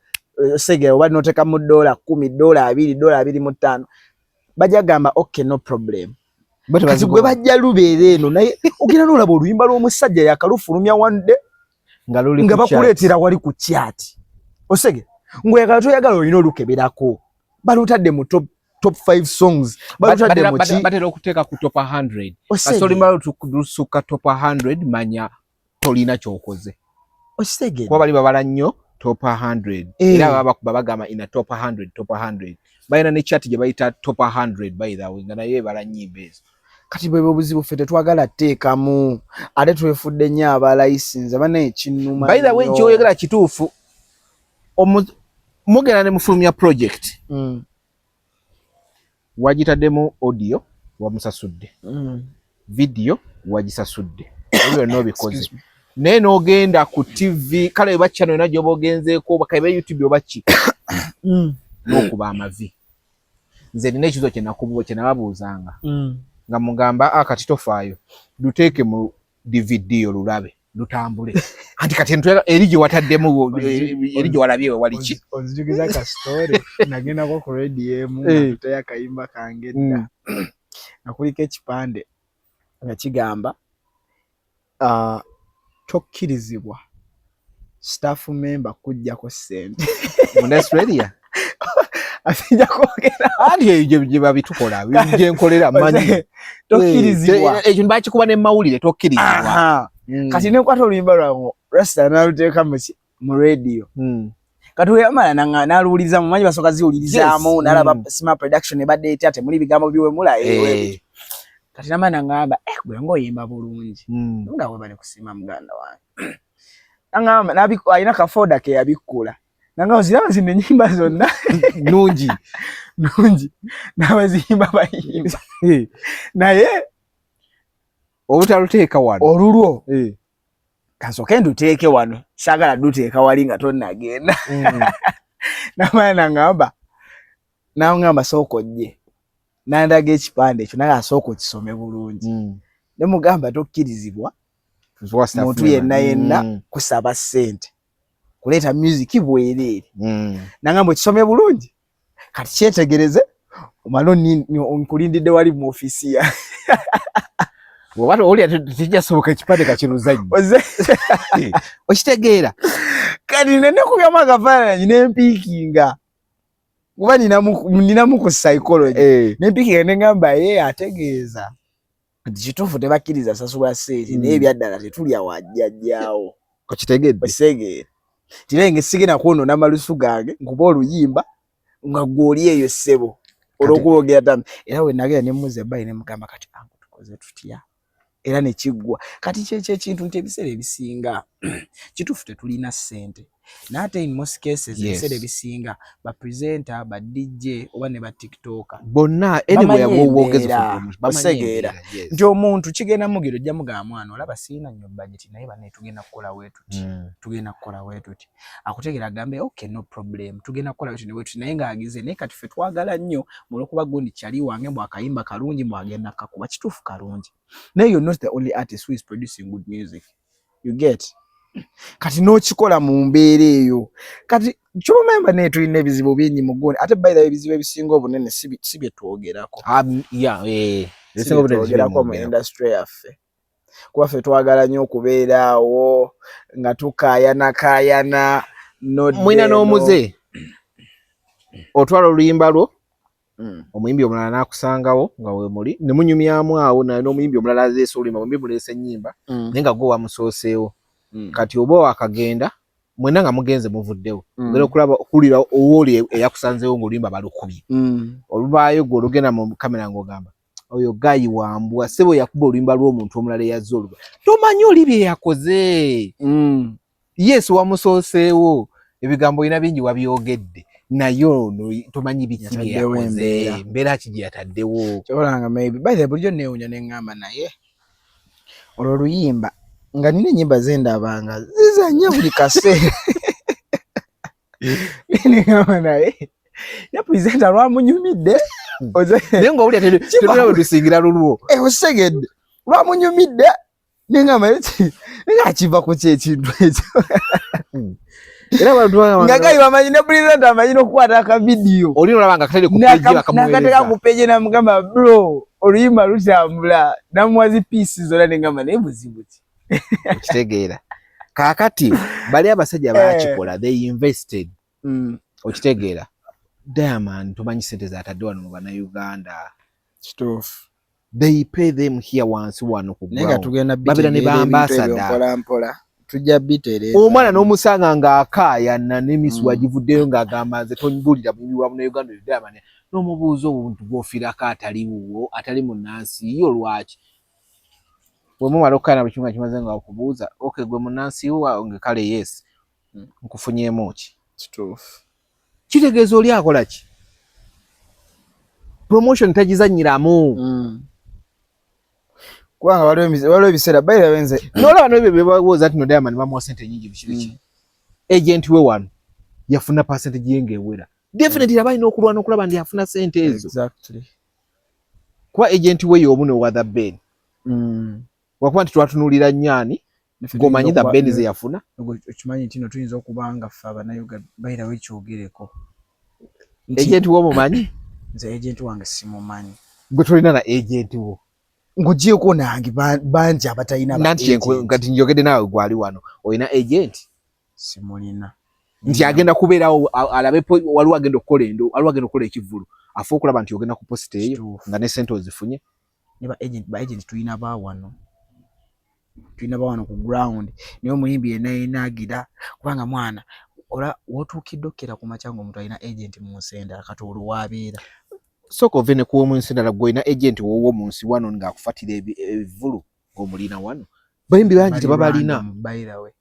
segera oba noteekamu $10, $20, $25 bajja gamba okay no problem kati gwe bajja lubeera eno naye ogenda n'olaba oluyimba lw'omusajja yakalufulumya one day nga bakuleetera wali ku chat osege ng'oyagala toyagala olina olukeberako balutadde mu top 5 songs balutadde mu ki batera okuteeka ku top 100 kasolimalo tukudusuka top 100 manya tolina kyokoze osege kuba bali babala nnyo top 100 era babagamba ina top 100 bayina ne chat gye bayita top 100 by the way nga naye bala nyibezo kati bwe buzibu fete twagala teekamu ate twefudde nnyo abalayisinze banaye kinnuma by the way kyoyogera kituufu mugenda ne mufulumya project wagitaddemu audio wamusasudde video wagisasudde ebyo n'obikoze naye n'ogenda ku TV kale ba channel na gyoba ogenzeeko bakaiba YouTube obaki n'okuba amavi nze nina ekizo kye nababuuzanga nga mugamba kati tofaayo duteeke mu DVD olulabe lutambule anti kati eri gye wataddemu eri gye walabye wali ki onzijugiza ka story nagendako ku radio emu natutaya akayimba kange dda nakuliko ekipande nga kigamba tokkirizibwa staff member kujjako ssente mu Australia asijja kwogera andi ebyo babitukola bye nkolera manyi tokkirizibwa ekyo bakikuba ne mawulire tokkirizibwa kati nekwata oluyimba lwange Rasta naluteeka mu radio kati weyamala naluwuliriza mumanyi basooka ziwulirizaamu nalaba Sima production ebadde etya temuli bigambo biwemula kati namana ngamba gwe ng'oyimba bulungi nga bwe bali kusiima muganda wange nangamba alina kafoda ke yabikkula nanga oziraba zino ennyimba zonna nungi n'abaziyimba bayimba naye obutaluteeka wano olulwo kansooke nduteeke wano saagala duteeka wali nga tonnagenda namana nangamba sooka ojje nandaga ekipande ekyo naye asooka okisome bulungi ne mugamba tokkirizibwa muntu yenna kusaba ssente kuleeta music bwereere nangamba okisome bulungi kati kyetegereze omala nkulindidde wali mu ofisi ya bw'oba oli tekijasoboka ekipande kakiruzanyi okitegeera kati nene kugamba akafaananyi nempiikinga kuba ninamu ku psychology nempiikinga nengamba ategeeza nti kituufu tebakkiriza sasula sente naye ebyaddala tetulya wajjajjaawo okitegedde okisegeera tirenge sigenda kwonoona malusu gange nkuba oluyimba nga gwoli eyo ssebo olw'okuboogera tambi era we nagera ne mmuza ebbayi ne mugamba kati angu tukoze tutya era ne kiggwa kati kyekyo ekintu nti ebiseera ebisinga kituufu tetulina ssente Nate in most cases ebiseera ebisinga ba presenter ba DJ oba ne ba TikToker bonna anywhere wogeza basegeera nti omuntu kigenda mugiro jja mugamba mwana olaba siina nnyo budget naye bane tugenda kukola wetuti tugenda kukola wetuti akutegera agambe okay no problem tugenda kukola wetuti naye ngaagize naye kati ffe twagala nnyo mulwokuba gundi kyali wange bwakayimba kalungi bwagenda kakuba kituufu kalungi naye you're not the only artist who is producing good music you get kati n'okikola mu mbeera eyo kati kyomemba naye tulina ebizibu bingi mu gundi ate by the way ebizibu ebisinga obunene si bye twogerako twogerako mu industry yaffe kuba ffe twagala nnyo okubeeraawo nga tukaayana mwina n'omuze otwala oluyimba lwo omuyimbi omulala n'akusangawo nga we muli ne munyumyamu awo naye n'omuyimbi omulala azeesa oluyimba omuyimbi muleese ennyimba naye nga gwe wamusooseewo kati oba wakagenda mwena nga mugenze muvuddewo ngera okulaba okulira owooli eyakusanzeewo ng'oluyimba balukubye olubaayo gwe olugenda mu kamera ng'ogamba oyo gayi wambwa sebo yakuba oluyimba lw'omuntu omulala eyazze oluba tomanyi oli bye yakoze yes wamusooseewo ebigambo olina bingi wabyogedde naye ono tomanyi biki bye yakoze mbeera ki gye yataddewo kyobalanga maybe by the bulijjo neewunya ne ŋŋamba naye olwo oluyimba nga nina ennyimba zendabanga zizanya buli kaseera neŋŋamba naye ya presenter lwamunyumidde naye ng'owulya tetulina bwe tusingira lulwo osegedde lwamunyumidde neŋŋamba nga akiva ku kyekintu ekyo nga gali bamanyi ne presenter amanyi n'okukwata akavidiyo olina olaba nga katale ku peji bakamuweereza n'akateeka ku peji namugamba bro oluyimba lutambula namuwa zipiisi zonna neŋŋamba naye buzibu ki okitegeera kaakati bali abasajja baakikola they invested okitegeera Diamond tumanyi sente zaatadde wano mu bannayuganda kituufu they pay them here wansi wano ku naye nga tugenda babira ne baambasada mpola tujja bitereeza omwana n'omusanga ng'akaayana n'emisu wagivuddeyo ng'agamba nze tonyibuulira buyimbi bwa munnayuganda oyo Diamond n'omubuuza obuntu bw'ofiirako ataliwo atali munnansi yo lwaki bwemumala okukaana buli kimu nga kimaze nga okubuuza okay gwe munnansi wange kale yes nkufunyeemu ki kituufu kitegeeza oli akola ki promotion tagizannyiramu kubanga waliwo ebiseera bayira benze n'olaba n'ebyo bebawooza nti no Diamond bamuwa ssente nyingi bikiriki agent we wano yafuna percentage ye ng'ewera definitely aba alina okulwana okulaba nti yafuna ssente ezo kuba agent we y'omu ne The Ben wakuba nti twatunuulira nnyani ng'omanyi The Ben ze yafuna okimanyi nti no tuyinza okuba nga ffe abannayuganda bayira wekyogereko agent wo mumanyi nze agent wange simumanyi gwe tolina na agent wo ng'ogyeko nange bangi abatalina nanti kati njogedde naawe gwali wano olina agent simulina nti agenda kubeerawo alabe waliwo agenda okukola waliwo agenda okukola ekivulu afe okulaba nti ogenda ku posita eyo nga ne sente ozifunye ne ba agent tulina baawano ku ground naye omuyimbi yenna yenaagira kubanga mwana wotuukidde okkera ku makya ng'omuntu alina agent mu nsi endala kati olwo waabeera sooka ove ne kuwo mu nsi endala gwe olina agent wowo mu nsi wano ng'akufatira ebivulu ng'omulina wano bayimbi bangi tebabalina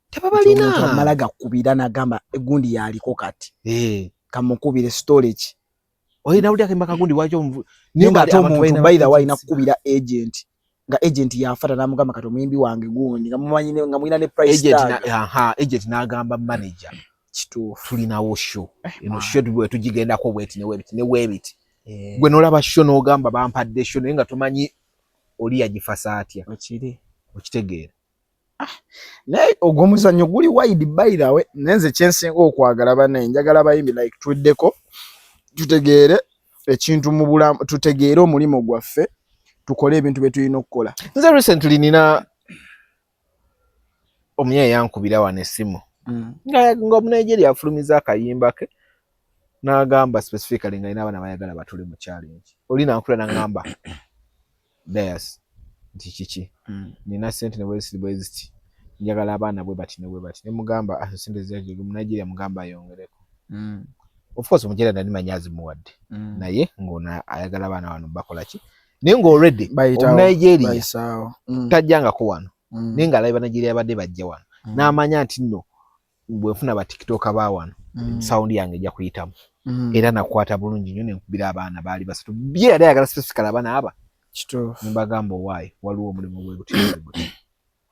tebabalina omuntu amala gakkubira n'agamba egundi yaliko kati kamukubire storage olina buli akemba kagundi waki naye ng'ate omuntu by the way alina kukubira agent nga agent yafata n'amugamba kati omuyimbi wange gundi nga mumanyi nga mulina ne price tag agent n'agamba manager kituufu tulinawo show eno show tugigendako bweti ne weebiti gwe n'olaba show n'ogamba bampadde show naye nga tomanyi oli yagifasa atya okitegeera naye ogwo omuzannyo guli wide by the way nenze kyensinga okwagala bannaye njagala bayimbi like tuddeko tutegeere ekintu mu bulamu tutegeere omulimu gwaffe tukole ebintu bye tulina okukola nze recently nina omuyaye yankubira wano essimu nga Omunigeria afulumiza akayimba ke n'agamba specifically nga alina abaana bayagala batule mu challenge oli nankula n'agamba Dias nti kiki nina sente ne bweziti njagala abaana bwe bati ne mugamba sente ziragire Omunigeria mugamba ayongereko of course Omunigeria nali manyazi muwadde naye ng'ona ayagala abaana wano bakola ki naye nga already Omunigeria tajjangako wano naye nga alaba Nigeria badde bajja wano n'amanya nti nno bwefuna ba TikTok abawano sound yange ejja kuyitamu era nakwata bulungi nnyo ne nkubira abaana baali basatu bye ali agala specifically abaana aba kituufu nimbagamba why waliwo omulimu gwe gutyo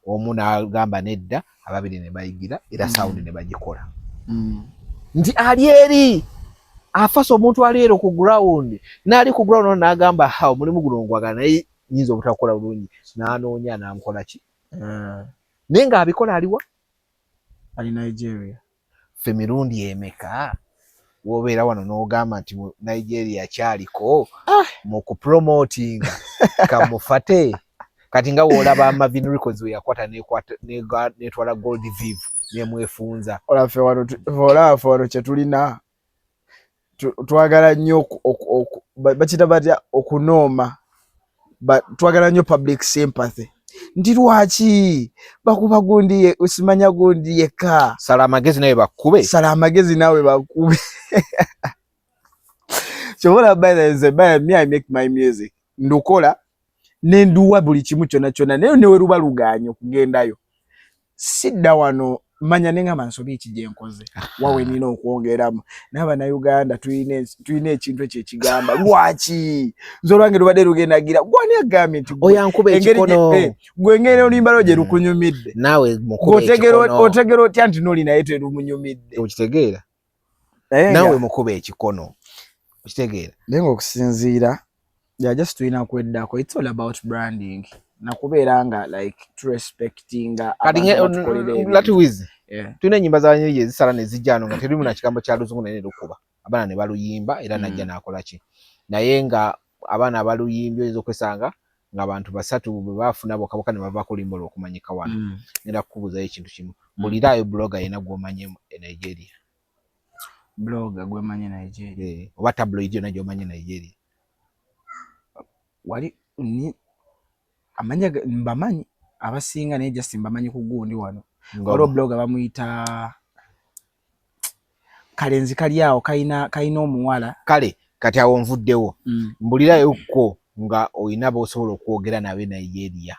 omu n'agamba nedda ababiri ne bayigira era sound ne bagikola nti ali eri afasa omuntu ali ero ku ground n'ali ku ground n'agamba ha omulimu guno ngwagala naye nyinza obutakola bulungi n'anoonya n'amukola ki naye ng'abikola aliwa ali Nigeria ffe mirundi emeka wobeera wano n'ogamba nti mu Nigeria kyaliko mu kupromotinga kamufate kati nga woolaba Amavin Records we yakwata n'etwala Gold Vive n'emwefunza olaffe wano kye tulina twagala nnyo bakita batya okunooma twagala nnyo public sympathy nti lwaki bakuba gundi usimanya gundi yeka sala amagezi nawe bakube chobola by me I make my music ndukola nenduwa buli kimu kyona nayo newe ruba luganyo kugendayo sidda wano manya nenga mansobi ekije nkoze wawe nina okwongeramu naba na Uganda tuine ekintu ekigamba lwaki nzolwange rubade rugendagira gwani agambye nti oyankube ekikono gwengere olimbalo je rukunyumidde nawe mukube ekikono otegero tyanti noli naye te rumunyumidde okitegeera nawe mukube ekikono okitegeera nenga okusinziira ya just tuina kweddako it's all about branding nakubeeranga like to respecting latuwizi tulina ennyimba z'abanyiriri ezisala ne zijjaano nga terimu na kigambo kya luzungu naye ne lukuba abaana ne baluyimba era najja n'akola ki naye nga abaana abaluyimbi oyinza okwesanga ng'abantu basatu bwe baafuna bokaboka ne bava kulimba olw'okumanyika wano ngenda kukubuuzayo ekintu kimu mbuliraayo blogger yena gw'omanye e Nigeria blogger gw'omanye Nigeria oba tabloid yonna gy'omanye Nigeria wali amanya mbamanyi abasinga naye just mbamanyi ku gundi wano waliwo blogger bamuyita kalenzi kali awo kayina omuwala kale kati awo nvuddewo mbulirayo ko nga oyina b'osobola okwogera nabe Nigeria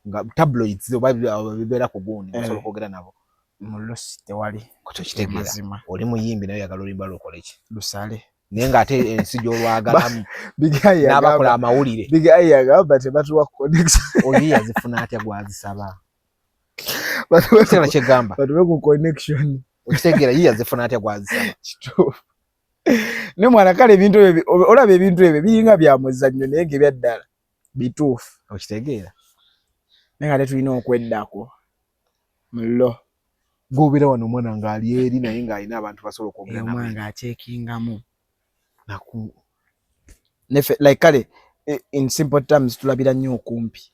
nga tabloids oba bibeera ku gundi osobola okwogera nabo mulosi tewali koto kitegeera oli muyimbi naye oyagala olimba lukole ki lusale naye ng'ate ensi gy'olwagalamu n'abakola amawulire bigayi agamba tebatuwa connection oli yazifuna atya gwazisaba batuwe kyegamba batuwe ku connection okitegeera ye yazifuna atya gwazisaba kituufu ne mwana kale ebintu ebyo olaba ebintu ebyo biringa bya muzannyo naye ng'ebyaddala bituufu okitegeera naye nga tetulina okweddako mullo gw'obeera wano omwana ng'ali eri naye ng'alina abantu basobola okwogera nabo omwana ng'akyekingamu naku nefe like kale in simple terms tulabira nnyo okumpi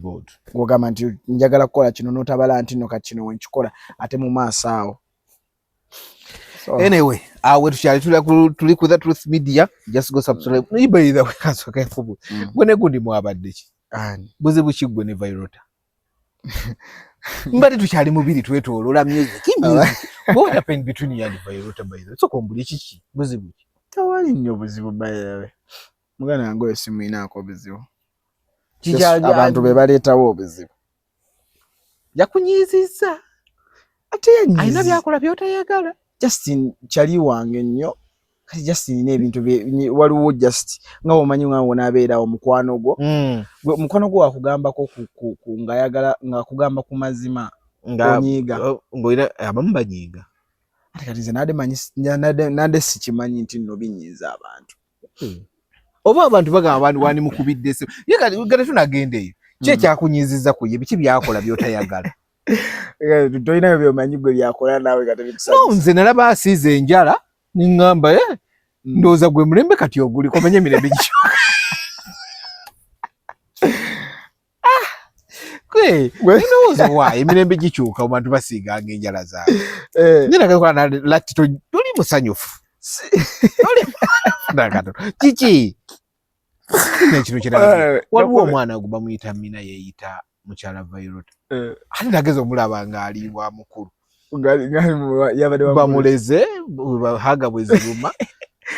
good gwogamba nti njagala kukola kino n'otabala nti no kakino wenkikola ate mu maaso awo anyway awe tukyali tuli ku The Truth Media just go subscribe by the way kansoka enfubu gwene gundi mwabadde ki buzibu ki gwe ne Vairota mbadde tukyali mubiri twetoloola music what happened between you and Vairota by the way so kombuli kiki buzibu ki tawali nnyo buzibu bayewe mugana yange esimu inaako obuzibu abantu be baleetawo obuzibu yakunyiizizza ate alina byakola byotayagala Justin kyali wange nnyo kati Justin n'ebintu waliwo just nga omanyi nga wonaabeerawo mukwano gwo mukwano gwo wakugambako ngayagala nga kugamba ku mazima onyiiga ng'olina abamu banyiiga ate kati nze nade sikimanyi nti nno binyiiza abantu oba abantu bagamba wani mukubidde se ye kati tunagenda eyo ki ekyakunyiizizza ku ye biki byakola byotayagala tolinayo byomanyi gwe byakola naawe kati no nze nalaba asiiza enjala niŋŋamba ndowooza gwe mulembe kati oguli komanye emirembe gikyuka ndowooza waayo emirembe gikyuka abantu basiiganga enjala zaabwe nyenagakola lati toli musanyufu kiki nekino kirala waliwo omwana gwe bamuyita Mina yeeyita mukyala Vairota ate nageza omulaba ng'aliibwa mukulu bamuleze haga bwe ziruma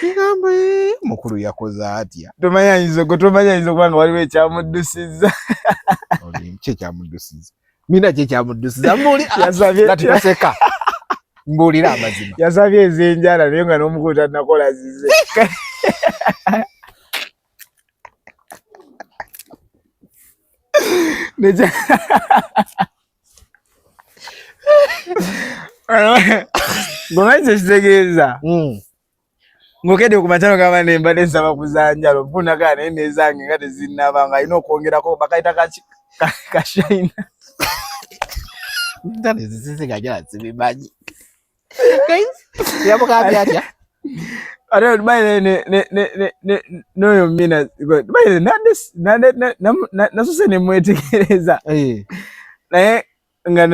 ngamba mukulu yakoze atya tomanyanyiza kubanga waliwo ekyamuddusiza ki ekyamuddusiza Mina ki ekyamuddusiza muli nga tukaseka Mbulira amazima. Yasabye ezenjala naye nga n'omukulu tannakola zize. Ngomanyi ekitegeeza ng'okedde ku matano gamba ne mbadde nsaba kuzanjala ofunaka naye nezange nga tezinnaba nga alina okwongerako bakayita kashayina. Ndani zisigajala zibimanyi. Yamugambye atya? Ate baile n'oyo mina baile nasose ne mwetegereza naye nga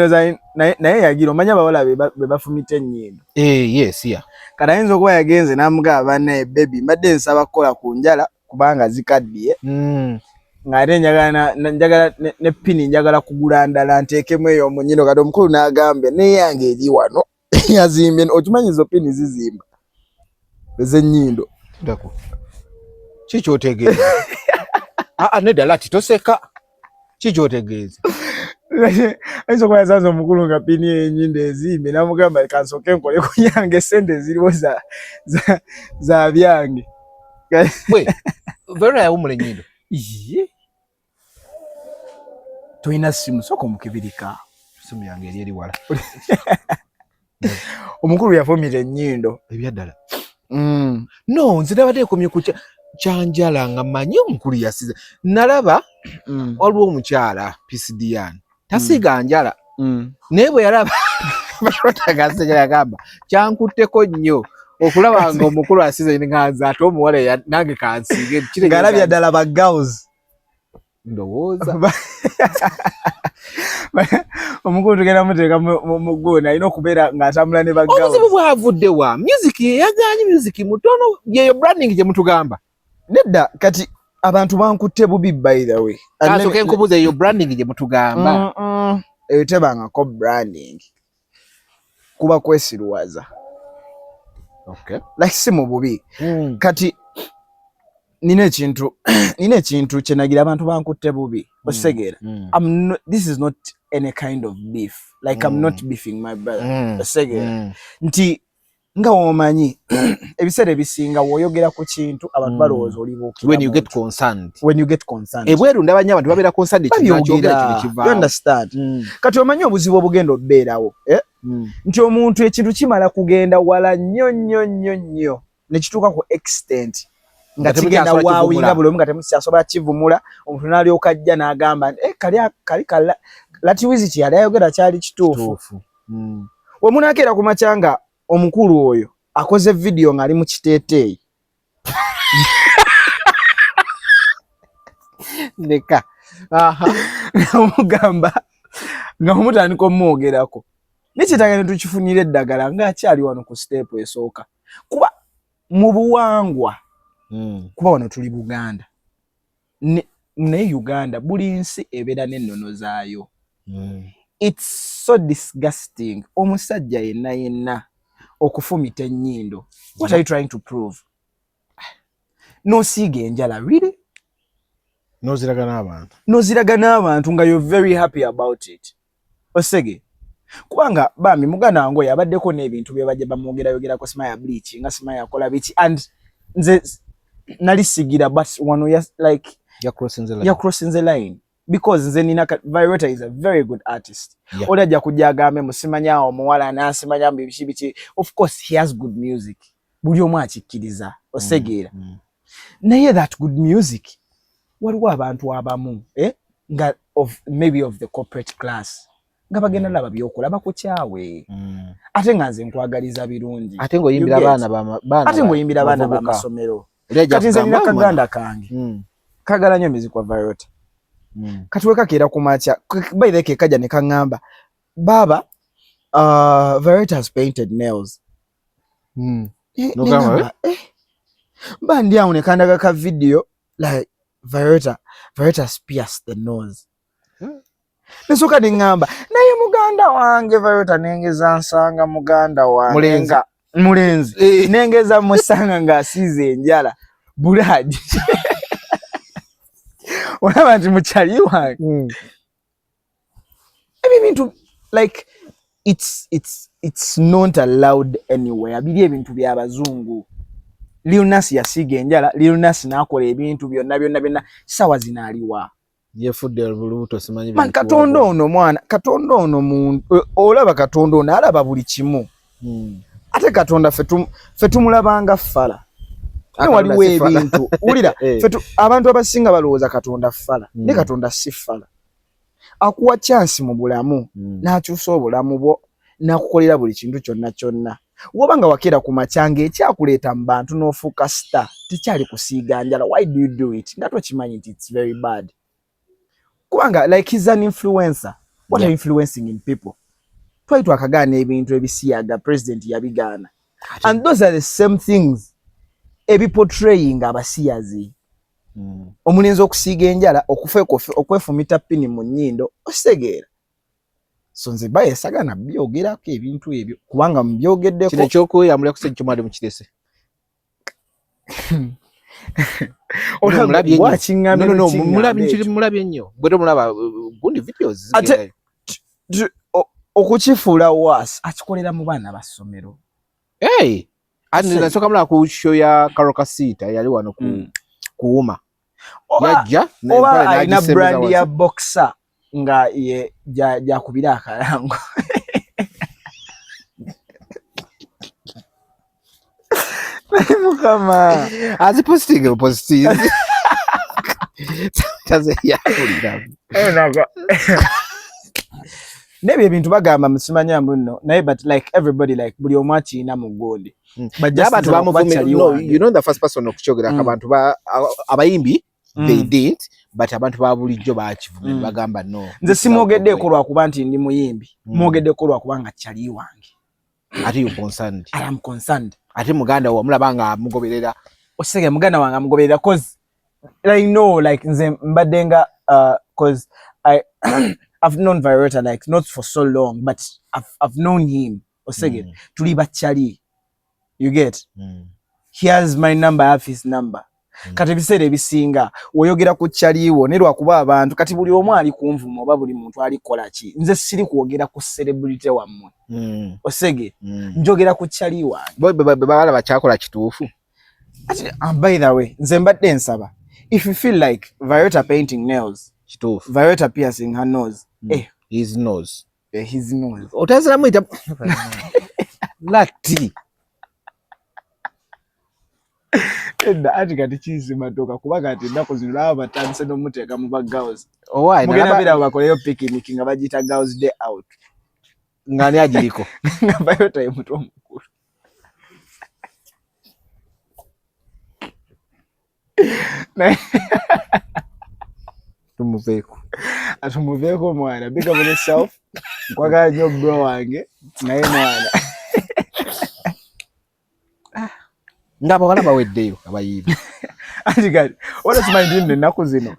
naye yagira omanya abawala be bafumita ennyindo. Yes, yeah. Kati ayinza okuba yagenze n'amugamba bannaye baby mbadde nsaba kukola ku njala kubanga zikaddiye ng'ate njagala ne pini njagala kugula ndala nteekemu eyo mu nnyindo. Kati omukulu n'agambye neyange eri wano yazimbye. Okimanyi izo pini zizimba ez'ennyindo. Ndako kiki otegeeza? Nedda lati toseka. Kiki otegeeza? Ayinza okuba yasanze omukulu nga pini y'ennyindo ezimbe n'amugamba kansooke nkole ku yange esente eziriwo za byange. Vera yawumula ennyindo. Toyina simu sooka omukibirika. Simu yange eri wala. Omukulu yafumita ennyindo ebyaddala. No, nze nabadde ekomye ku kyanjala nga manyi omukulu yasize. Nalaba waliwo omukyala PCDN tasiga njala naye bwe yalaba batagaze yagamba kyankutteko nnyo okulaba nga omukulu asize nga nze ate omuwala nange kansiige ng'alabye ddala ba girls. Ndowooza omukulu tugenda muteeka mu ggoonya alina okubeera ng'atambula ne ba girls. Obuzibu bwavudde wa music yaganye music mutono yeyo branding gye mutugamba. Nedda kati abantu bankutte bubi by the way. Kasooke nkubuuza eyo branding gye mutugamba. Eyo tebangako branding kuba kwesiruwaza. Okay. Like si mu bubi. Kati nina ekintu kye nagira abantu bankutte bubi. Osegeera. This is not any kind of beef. Like I'm not beefing my brother. Osegeera. Nti nga womanyi ebiseera ebisinga woyogera ku kintu abantu balowooza oli buukira. When you get concerned. Ebweru ndaba nnyo abantu babeera concerned ekintu kivaawo. You understand? Kati omanyi obuzibu obugenda obbeerawo. Nti omuntu ekintu kimala kugenda wala nnyo ne kituuka ku extent nga kigenda waawinga buli omu nga temusikyasobola kivumula. Omuntu n'alyoka ajja n'agamba kali latiwizi kye yali ayogera kyali kituufu. Wemunaakeera ku makya nga omukulu oyo akoze video ng'ali mu kiteeteeyi. Ndeka. Omugamba nga omutandika omwogerako. Nekitagenda tukifunira eddagala ng'akyali wano ku step esooka. Kuba mu buwangwa kuba wano tuli Buganda. Ne Uganda buli nsi ebeera n'ennono zaayo. It's so disgusting. Omusajja yenna okufumita ennyindo. What are you trying to prove? Nosiiga enjala, really? Noziraga n'abantu nga you're very happy about it. Osege. Kubanga bambi muganda wange yabaddeko n'ebintu bye bajja bamwogerayogerako Smaya Bleach nga Smaya akola biki and nze nalisigira but wano like you're crossing the line. Because nze nina Violeta is a very good artist. Oda ajja kujja agambe musimanya omuwala n'asimanya biki. Of course he has good music. Buli omu akikkiriza osegeera. Naye that good music waliwo abantu abamu nga maybe of the corporate class nga bagenda laba byokola bakukyawe. Ate nga nze nkwagaliza birungi. Ate ng'oyimbira baana b'amasomero. Kati nze nina kaganda kange kagala nnyo music wa Violeta. Kati wekakeera ku makya by the way kajja ne kaŋŋamba baba Violeta has painted nails. Bandi awo ne kandaga ka video like Violeta pierced the nose. Nesooka ne ŋŋamba naye muganda wange Violeta nengeza nsanga muganda wange nga mulenzi nengeza musanga ng'asiize enjala buladi. Olaba nti mukyali wange. Ebyo bintu like it's not allowed anywhere. Bili ebintu bya bazungu. Lil Nas yasiga enjala, Lil Nas nakola ebintu byonna sawa zinaaliwa. Yefudde olubuto simanyi man Katonda ono mwana, Katonda ono muntu olaba Katonda ono alaba buli kimu. Ate Katonda fetumulabanga fala. Waliwo ebintu ulira abantu abasinga balowooza Katonda fala ne Katonda si fala. Akuwa chance mu bulamu n'akyusa obulamu bwo n'akukolera buli kintu kyonna. Wobanga wakera ku macyange ekyakuleeta mu bantu n'ofuuka star tekyali kusiiga njala. Why do you do it? Nga tokimanyi nti it's very bad. Kubanga like he's an influencer. What are you influencing in people? Twali twakagaana ebintu ebisiyaga president yabigaana. And those are the same things ebiportraying abasiyazi. Omulenzi okusiiga enjala okwefumita pini mu nnyindo osegeera. So nze bayesagana byogerako ebintu ebyo kubanga mbyogeddeko. Kino kyokuyamula kusejja kyomali mu kirese. Mulabye nnyo. Bwe tomulaba gundi videos. Ate okukifuula was akikolera mu baana ba ssomero. Hey! Ati nasoka mula ku show ya Karokasita yali wano kuuma. Yajja oba alina brand ya boxer nga ye jakubira akalango. Mukama aziposting taze yakulira nebyo ebintu bagamba musimanya muno naye but like everybody like buli omwachi ina mugondi but just abantu bamuvumira no you know the first person okuchogera abantu abayimbi they did but abantu babulijjo bakivumira bagamba no nze simwogedde ekolwa kuba nti ndi muyimbi mwogedde ekolwa kubanga kyali wange. Are you concerned? I am concerned. Ate muganda wo mulabanga mugoberera osege muganda wange mugoberera cause like no like nze mbadenga cause I've known Violeta like not for so long but I've known him osege tuli bachali you get he has my number, I have his number. Kati biseera ebisinga oyogera ku chaliwo ne lwakuba abantu kati buli omu ali kunvuma oba buli muntu ali kola ki nze siri kuogera ku celebrity wammwe osege njogera ku chaliwo bala bachakola kituufu ati by the way nze mbadde nsaba if you feel like Violeta painting nails kituufu Violeta piercing her nose his nose otazira mwita lati Enda ati kati chizi matoka kuba kati ndako zinulaba batandise n'omuteeka mu ba girls. Owai mugenda bila bakoleyo picnic nga bagita girls day out. Ngani ajiliko. Nga Violeta ye mutu omukulu. Tumuveeko mwana big up on yourself. Kwagala nnyo bro wange naye mwana. Ngabo bana baweddeyo abayibi. Atigali wala simanyi ndi nnaku zino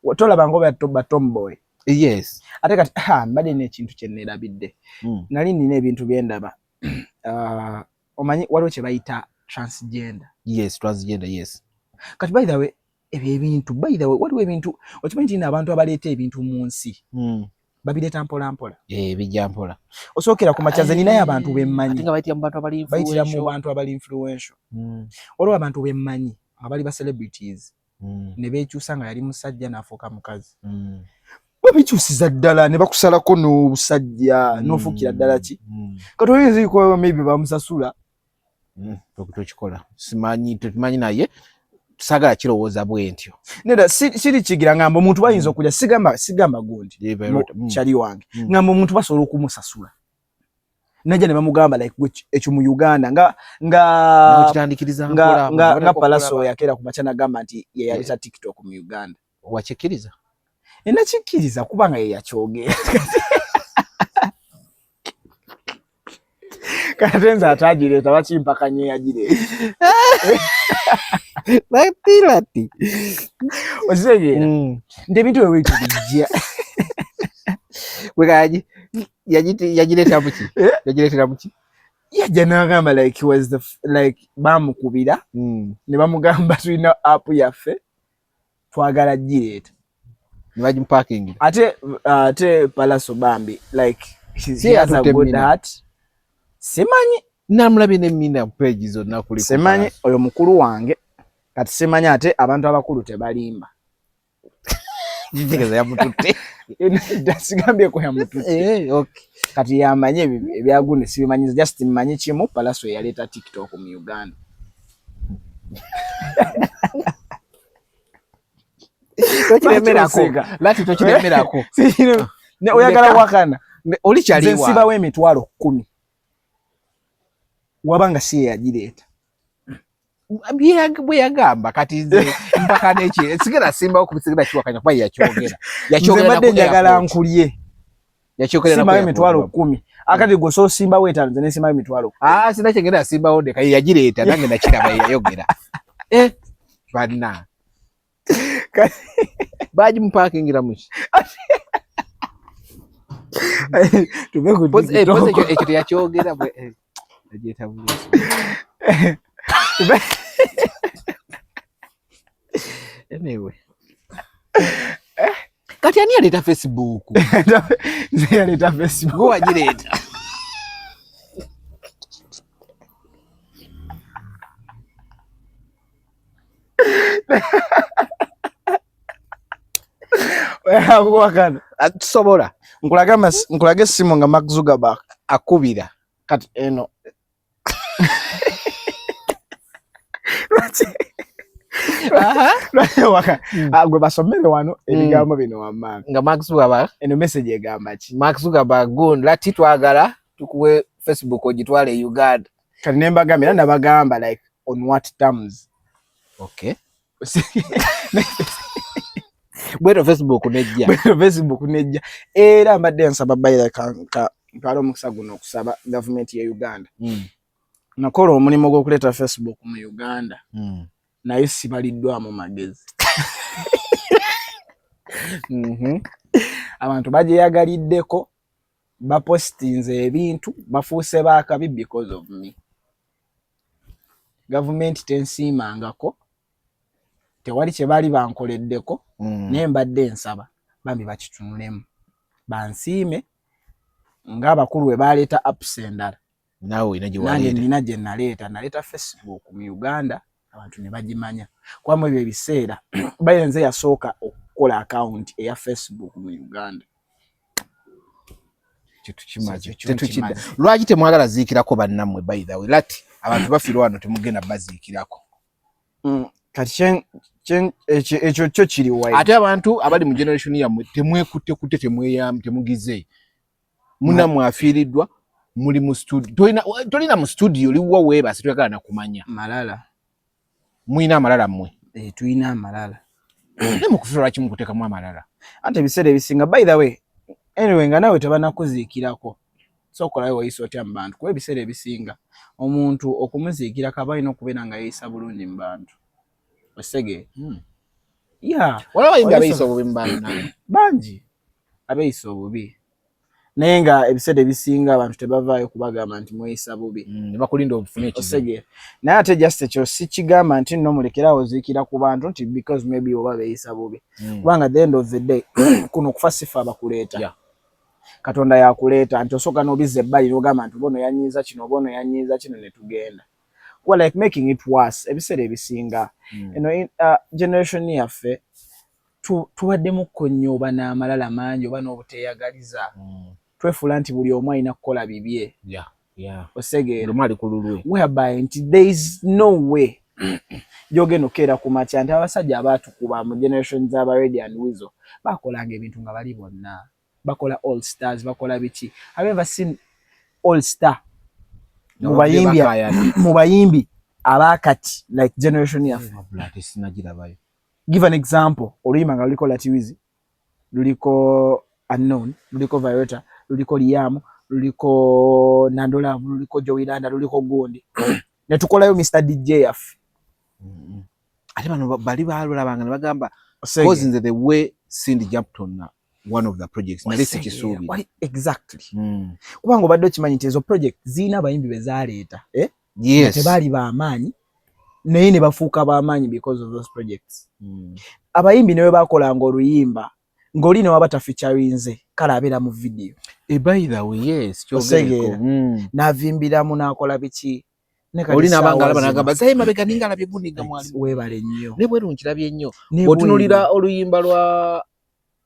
watola bango ba tomboy. Yes. Ate kati mbadde n'ekintu kye neerabidde. Nali nina ebintu byendaba. Omanyi waliwo kye bayita transgender. Yes, transgender, yes. Kati by the way ebintu by the way waliwo ebintu okimanyi nti abantu abaleeta ebintu mu nsi. Babireeta mpola mpola. Bijja mpola. Osookera ku machaze ninayo abantu bemmanyi. Atinga bayitira mu bantu abali influential. Bayitira mu bantu abali influential. Waliwo abantu bemmanyi abali ba celebrities. Ne beekyusa nga yali musajja n'afuuka mukazi. Babikyusiza ddala ne bakusalako n'obusajja n'ofuukira ddala ki. Kati oyinza ko maybe bamusasula. Tokikola. Tumanyi naye. Sagala kirowooza bwentyo. Neda siri kigira ngamba omuntu bayinza okujja sigamba gundi. Kyali wange. Ngamba omuntu basobola okumusasula. Najja ne bamugamba like ekyo mu Uganda nga Palaso yakera ku machana gamba nti ye yaleta TikTok mu Uganda. Wakikiriza? Nakikiriza kubanga ye yakyogera. Katenza atajireta bakimpakanye yagire. Lati. Ozege. Nde bintu wewe tujia. Wegaji yagireta muki? Yagireta muki? Yajana gamba like he was the like bamukubira. Ne bamugamba tulina app yaffe. Twagala gireta. Ne baji parking. Ate Palaso Bambi like She has a good heart. Simanyi. Namulabye ne mina page zonna kuli. Simanyi oyo mukulu wange. Kati simanyi ate abantu abakulu tebalimba. Jigeza ya mututte. Dasigambye ko ya mututte. Okay. Kati yamanye ebyagune sibimanyiza just mmanyi kimu Palaso yaleta TikTok mu Uganda. Tokiremerako. Lati tokiremerako. Ne oyagala wakana. Oli kyaliwa. Nsiba we emitwalo 10. Wabanga si yagireeta. Bwe yagamba kati nze mpaka neki sigera simba okubisigera kiwakanya kwa yakyogera. Yakyogera na njagala nkulye. Yakyogera na simba we emitwalo 10. Akati go so simba we tanze ne simba we emitwalo 10. Sina kyegera simba ode kai yagireeta nange nakiraba yayogera. Badna. Baji mpakingira mushi. Tumekuti. Ekyo yakyogera bwe ajeta buli. Anyway. Kati ani aleta Facebook? Nze aleta Facebook. Go wajireta. Wakana. Atusobola. Nkulage simu nga Mark Zuckerberg akubira. Kati eno. Waka. Agwe basomere wano ebigambo bino wamanga. Nga Mark Zuckerberg eno message egamba ki? Mark Zuckerberg gun lati twagala tukuwe Facebook ogitwale Uganda. Kati nembagamira nabagamba like on what terms? Okay. Bwero Facebook nejja. Bwero Facebook nejja. Era mbadde nsaba bayira ka mpalo mukisa guno okusaba government ya Uganda. Nakola omulimu gw'okuleeta Facebook mu Uganda. Naye sibaliddwamu magezi. Abantu bagyeyagaliddeko bapostinze ebintu bafuuse baakabi because of me. Government tensiimangako tewali kye baali bankoleddeko naye mbadde nsaba bambi bakitunulemu bansiime ng'abakulu we baleeta apps endala naawe olina gye nange nina gye naleeta Facebook mu Uganda abantu ne bagimanya kwamu ebyo ebiseera bayenze yasooka okukola account eya Facebook mu Uganda. Tetukidda. Lwaki temwagala ziikirako bannammwe by the way lati abantu bafirwa wano temugenda baziikirako? Kati ekyo kyo kiri wayi. Ate abantu abali mu generation yammwe temwekutte temugize. Munnammwe afiiriddwa muli mu studio. Tolina mu studio liwa weebase tuyagala na kumanya. Malala. Mwina amalala mmwe. Tuyina amalala. Ne mukufira lwaki mukuteekamu amalala? Ante ebiseera ebisinga by the way. Anyway nga nawe tabanakuziikirako. Sokolayo wayisa otya mu bantu. Kuba ebiseera ebisinga omuntu okumuziikira kaba alina okubeera nga yeeyisa bulungi mu bantu. Osege. Yeah. Wala bayimbi abeeyisa obubi mu bantu. Bangi abeeyisa obubi. Naye nga ebiseera ebisinga abantu tebavaayo kubagamba nti mweyisa bubi. Bakulinda obufune ekizibu. Osege. Naye ate just ekyo si kigamba nti nno mulekerawo ziikira ku bantu nti because maybe oba beeyisa bubi. Kubanga at the end of the day kuno okufa sifa abakuleeta. Yeah. Katonda yakuleeta nti osooka n'obizza ebbali n'ogamba nti bono yanyiiza kino bono yanyiiza kino ne tugenda. Well, like making it worse ebiseera ebisinga generation yaffe tuwaddemukko nnyo oba n'amalala mangi oba n'obuteeyagaliza twefuula nti buli omu alina kukola bibye. Osegeera whereby nti there is no way gy'ogenda okeera ku makya nti abasajja abaatukuba mu generation z'aba Ready and Weasel bakolanga ebintu nga bali bonna bakola all stars bakola biki. Have you ever seen all star mu bayimbi abakati like generation yaffe? Give an example. Oluyimba nga luliko Latiwizi, luliko Unknown, luliko Violeta, luliko Liam, luliko Nandola, luliko Joey Landa, luliko Gondi. Ne tukolayo Mr. DJ yaffe. Ate bano bali balabanga ne bagamba because in the way Cindy jumped on one of the projects. Nalisi kisubi. Exactly. Kubanga obadde okimanyi nti ezo project zina abayimbi bezaaleeta. Yes. Tebaali b'amaanyi naye ne bafuuka b'amaanyi because of those projects. Abayimbi ne bwe bakolanga oluyimba ngoli ne wabata featurinze kala abera mu video by the way yes kyogeko navimbira mu nakola biki oli nabanga alaba nagamba sai mabega ningala byeguniga mwali webale nnyo ne bwe runkirabye nnyo otunulira oluyimba lwa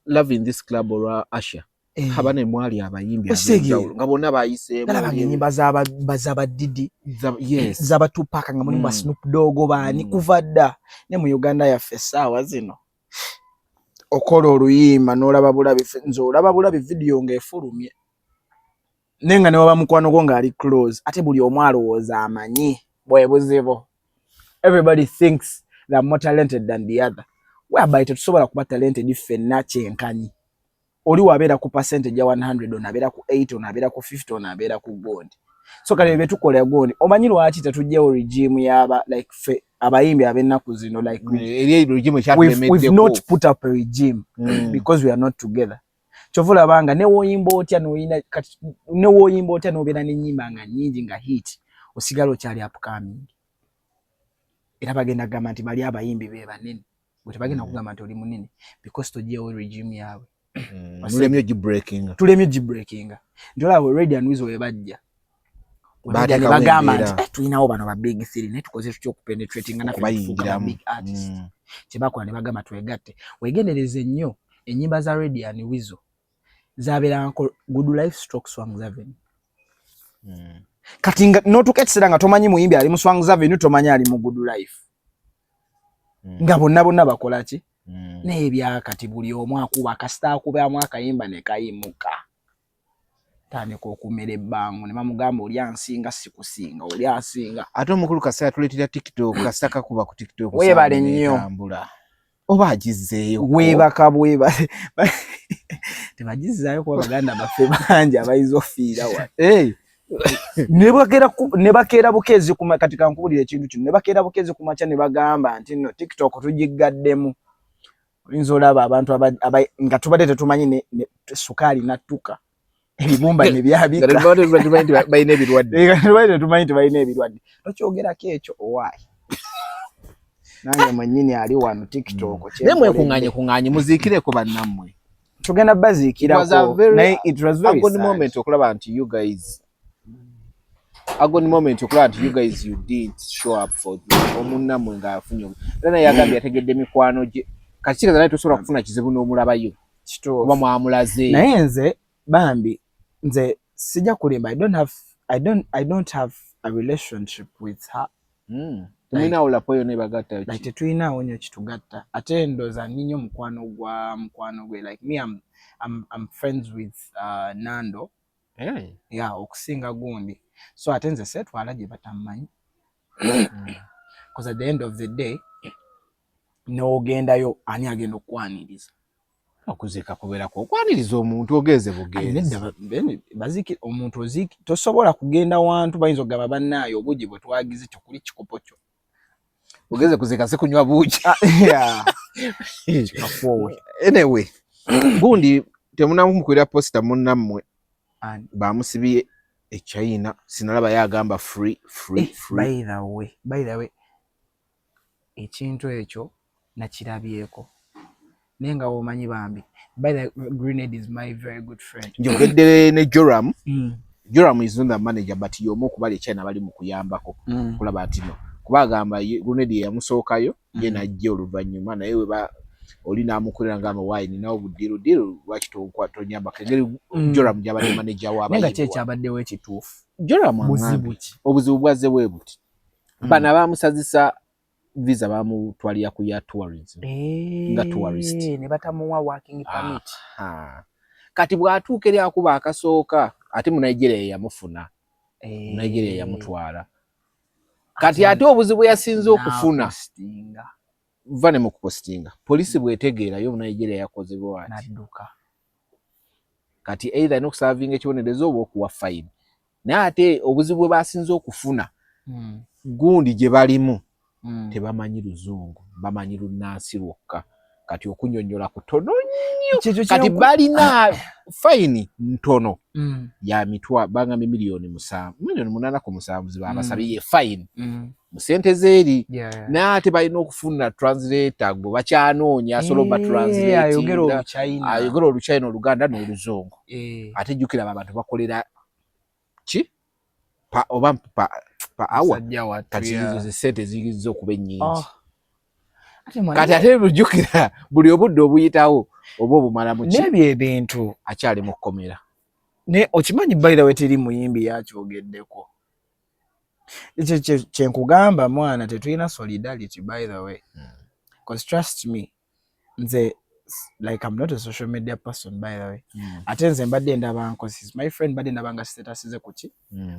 Love in this club olwa Asha habane mwali abayimbi ab'enjawulo nga bonna bayiseemu galaba ennyimba z'aba Didi yes z'aba Tupac nga mulimu Snoop Dogg baani kuva dda ne mu Uganda yaffe essaawa zino okola oluyimba n'olaba bulabi nze olaba bulabi video ng'efulumye nenga ne waba mukwano gwo ng'ali close ate buli omu alowooza amanyi bwe buzibu everybody thinks they are more talented than the other whereby tetusobola kuba talented ffenna kyenkanyi oli wabeera ku percentage ya 100 onabeera ku 80 onabeera ku 50 onabeera ku gondi so kale bye tukola gondi omanyi lwaki tetujjewo regime yaba like abayimbi ab'ennaku zino like we've not put up a regime because we are not together chovula banga ne woyimba otya n'obeera n'ennyimba nga nnyingi nga hit osigala okyali upcoming era bagenda kugamba nti bali abayimbi be banene bwe tebagenda kugamba nti oli munene because togyewo regime yaabwe tulemye gibreakinga nti olaba Radio and Weasel we bajja bagamba nti tulinawo bano ba big three naye tukoze tutya okupenetratinga nafuuka big artist kyebakola ne bagamba twegatte wegendereze nnyo ennyimba za Radio and Weasel zabeeranga Good Life stroke Swangs Avenue kati notuka ekiseera nga tomanyi muyimbi ali mu Swangs Avenue tomanyi ali mu Good Life nga bonna bakola ki naye byakati buli omu akuba akasita akubamu akayimba ne kayimuka tandika okumera ebbango ne bamugamba oli ansinga sikusinga oli ansinga ate omukulu kasita tuleetera TikTok kasita kakuba ku TikTok weebale nnyo oba agizzeeyo weebaka tebagizzayo kuba baganda baffe bangi abayinza ofiira wa ne bakeera bukezi katika nkubulira ekintu kino ne bakeera bukezi ku makya ne bagamba nti no TikTok tugiggaddemu oyinza olaba abantu nga tubadde tetumanyi ne sukaali nattuka ebibumba ne byabika balina ebirwadde tetumanyi tebalina ebirwadde tokyogerako ekyo owaayi nange mwennyini ali wano TikTok naye mwekuŋŋaanye muziikireko bannammwe tugenda baziikirako naye it was very sad moment okulaba nti you guys you didn't show up for omunnammwe ng'afunye era naye yagambye yategedde mikwano gye kati kikaza naye tosobola kufuna kizibu n'omulabayo oba mwamulaze naye nze bambi nze sijja kulimba I don't have a relationship with her tulinawo lapoyo nebagatta like tetulinawo nnyo kitugatta ate ndoza ninyo mukwano gwe like me I'm friends with Nando yeah okusinga gundi so ate nze setwala gye batammanyi because at the end of the day n'ogendayo ani agenda okwaniriza okuziika kubeerako okwaniriza omuntu ogeze bugenzi baziki omuntu oziki tosobola kugenda wantu bayinza okugamba bannaayo obugi bwe twagize tekuli kikopo kyo ogeze kuziika si kunywa bugi anyway gundi temunamukwera posita munnammwe bamusibye e China sinalaba yagamba free by the way ekintu ekyo nakirabyeko nenga omanyi bambi by the Grenade is my very good friend njogedde ne Joram Joram is not the manager but yomu kubali China bali mu kuyambako kulaba atino kubagamba Grenade yamusookayo ye najje oluvannyuma naye we oli namukolera ngamba wine nawo budiru lwakito kwatonyamba kengeri Joram jabali manager waba nenga kye kyabaddewo ekituufu Joram obuzibu bwaze bwebuti bana bamusazisa visa bamutwalira ku ya tourism nga tourist ne batamuwa working permit kati bwatuuka eri akuba akasooka ate mu Nigeria yamufuna Nigeria yamutwala kati ate obuzibu yasinze okufuna vane mu kupostinga polisi bwetegeera yo mu Nigeria yakoze bwati nadduka kati either n'okusavinga ekibonerezo oba okuwa fine naye ate obuzibu basinze okufuna gundi gye balimu tebamanyi Luzungu bamanyi Lunnansi lwokka kati okunyonyola kutono nnyo kati balina fine ntono ya mitwa banga milioni 7 milioni 8 ziba basabiye fine mu sente zeeri n'ate balina okufuna translator gwe bakyanoonya asobola ba translate ayogera Oluchina Oluganda n'Oluzungu ate jjukira abantu bakolera ki oba pa hour kati izo sente zigizo okuba ennyingi kati ate lujjukira buli obudde obuyitawo oba obumala mu ki n'ebyo ebintu akyali mu kkomera ne okimanyi by the way teri muyimbi yakyogeddeko ekyo kyenkugamba mwana tetulina solidarity by the way because trust me nze like I'm not a social media person by the way ate nze mbadde ndaba nkosis my friend mbadde ndabanga status ze kuki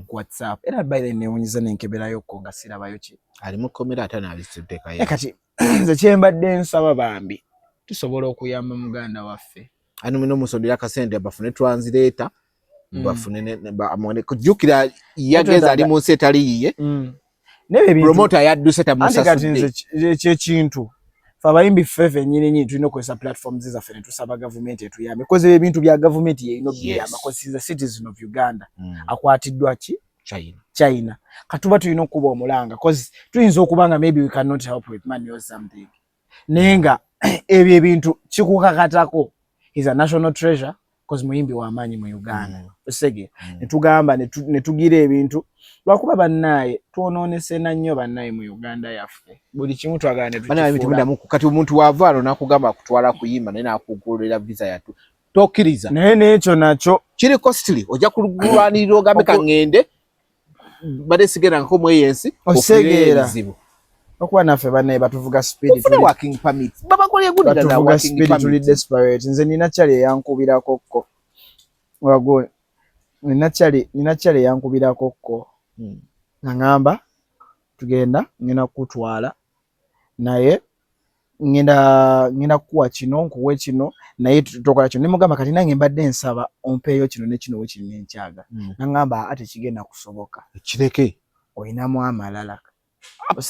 ku WhatsApp era by the way newunyiza nenkeberayo ko nga sirabayo ki ali mu kkomera ate n'abisiteka ye kati nze kyembadde nsaba bambi tusobola okuyamba muganda waffe ano mino musondera kasente bafune translator bafune amone kujukira yageza ali mu setali yiye nebe bintu promoter yadduse tamusasudde kye kintu fabayimbi feve nyinyi tulina okozesa platforms za fene tusaba government etuyambe koze ebintu bya government ye ino byamba because the citizen of Uganda akwatiddwa ki China katuba tulina okuba omulanga because tuyinza okubanga maybe we cannot help with money or something nenga ebyo ebintu kikukakatako is a national treasure because muyimbi wa manyi mu Uganda osege netugamba netugira ebintu lwakuba bannaye tuonoonese nnyo bannaye mu Uganda yaffe buli kimu twagane tukifuna kati omuntu wavaalo nakugamba kutwala kuyimba naye nakugolera visa yatu tokkiriza naye n'ekyo nakyo kiri costly ojja kulwanirira ogambe kangende bade sigera nko mweyensi osegeera okuba naffe bannaye batuvuga spirit tuli working permit baba kolye good na working permit tuli desperate nze nina chali yankubirako ko wago nina chali yankubirako ko ngamba tugenda ngina kutwala naye ngenda kuwa kino nkuwe kino naye tutokola kino nimugamba kati nange mbadde nsaba ompeeyo kino ne kino wekino nenkyaga ngamba ate kigenda kusoboka kireke oyinamu amalala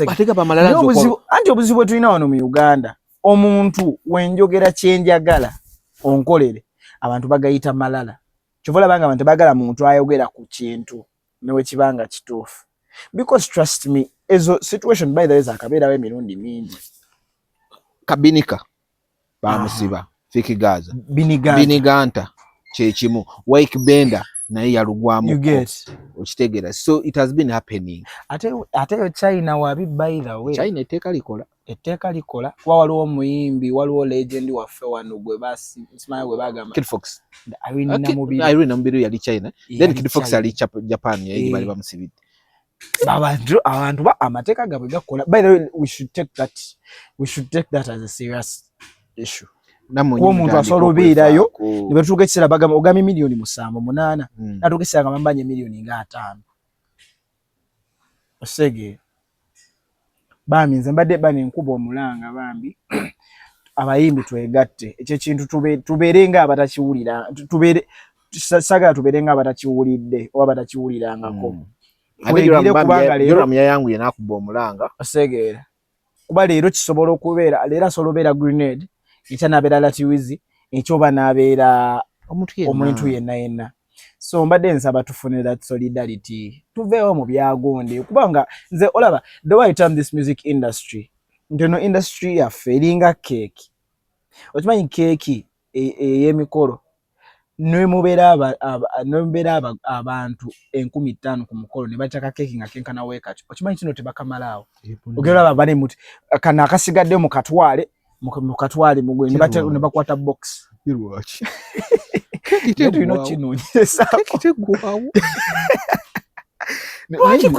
batega bamalala nzo anti obuzibu tulina wano mu Uganda omuntu wenjogera kyenjagala onkolere abantu bagayita malala kivola banga abantu bagala muntu ayogera ku kintu newe kibanga kituufu because trust me ezo situation by the way akabeera we mirundi mingi kabinika bamusiba fiki gaza biniganta kyekimu wake bender naye yalugwamu okitegera so it has been happening ate China wabi by the way China etteeka likola kwa waliwo muyimbi waliwo legend waffe wano gwe basi nsimaye gwe bagamba Kid Fox Irene Namubiru yali China then Kid Fox ali Japan yayi bali bamusibidde abantu ba amateeka gabwe gakola by the way we should take that as a serious issue kwa omuntu asobola obeerayo ne batuuka ekiseera bagamba ogambye milioni 7-8 natuuka ekiseera nga bambanye milioni nga 5 osege bambi nze mbadde banenkuba omulanga bambi abayimbi twegatte ekyo kintu tubeere nga abatakiwulira sagala tubeere nga abatakiwulidde oba batakiwulirangako Joram yangu yenakuba omulanga osegeera kuba leero kisobola okubeera leero asobola obeera grenade ekya nabeera latiwizi ekyoba nabeera omuntu yenna so mbadde nsaba tufune that solidarity tuveewo mu byagonde kubanga nze olaba the way I term this music industry ntono industry yaffe eringa keeki okimanyi keeki ey'emikolo nemubeera abantu 15,000 ku mukolo ne bataka keeki nga kenkana weekati okimanyi kino tebakamalaawo ogeraba bali muti kana akasigadde mu katwale mugwe ne bakwata box irwachi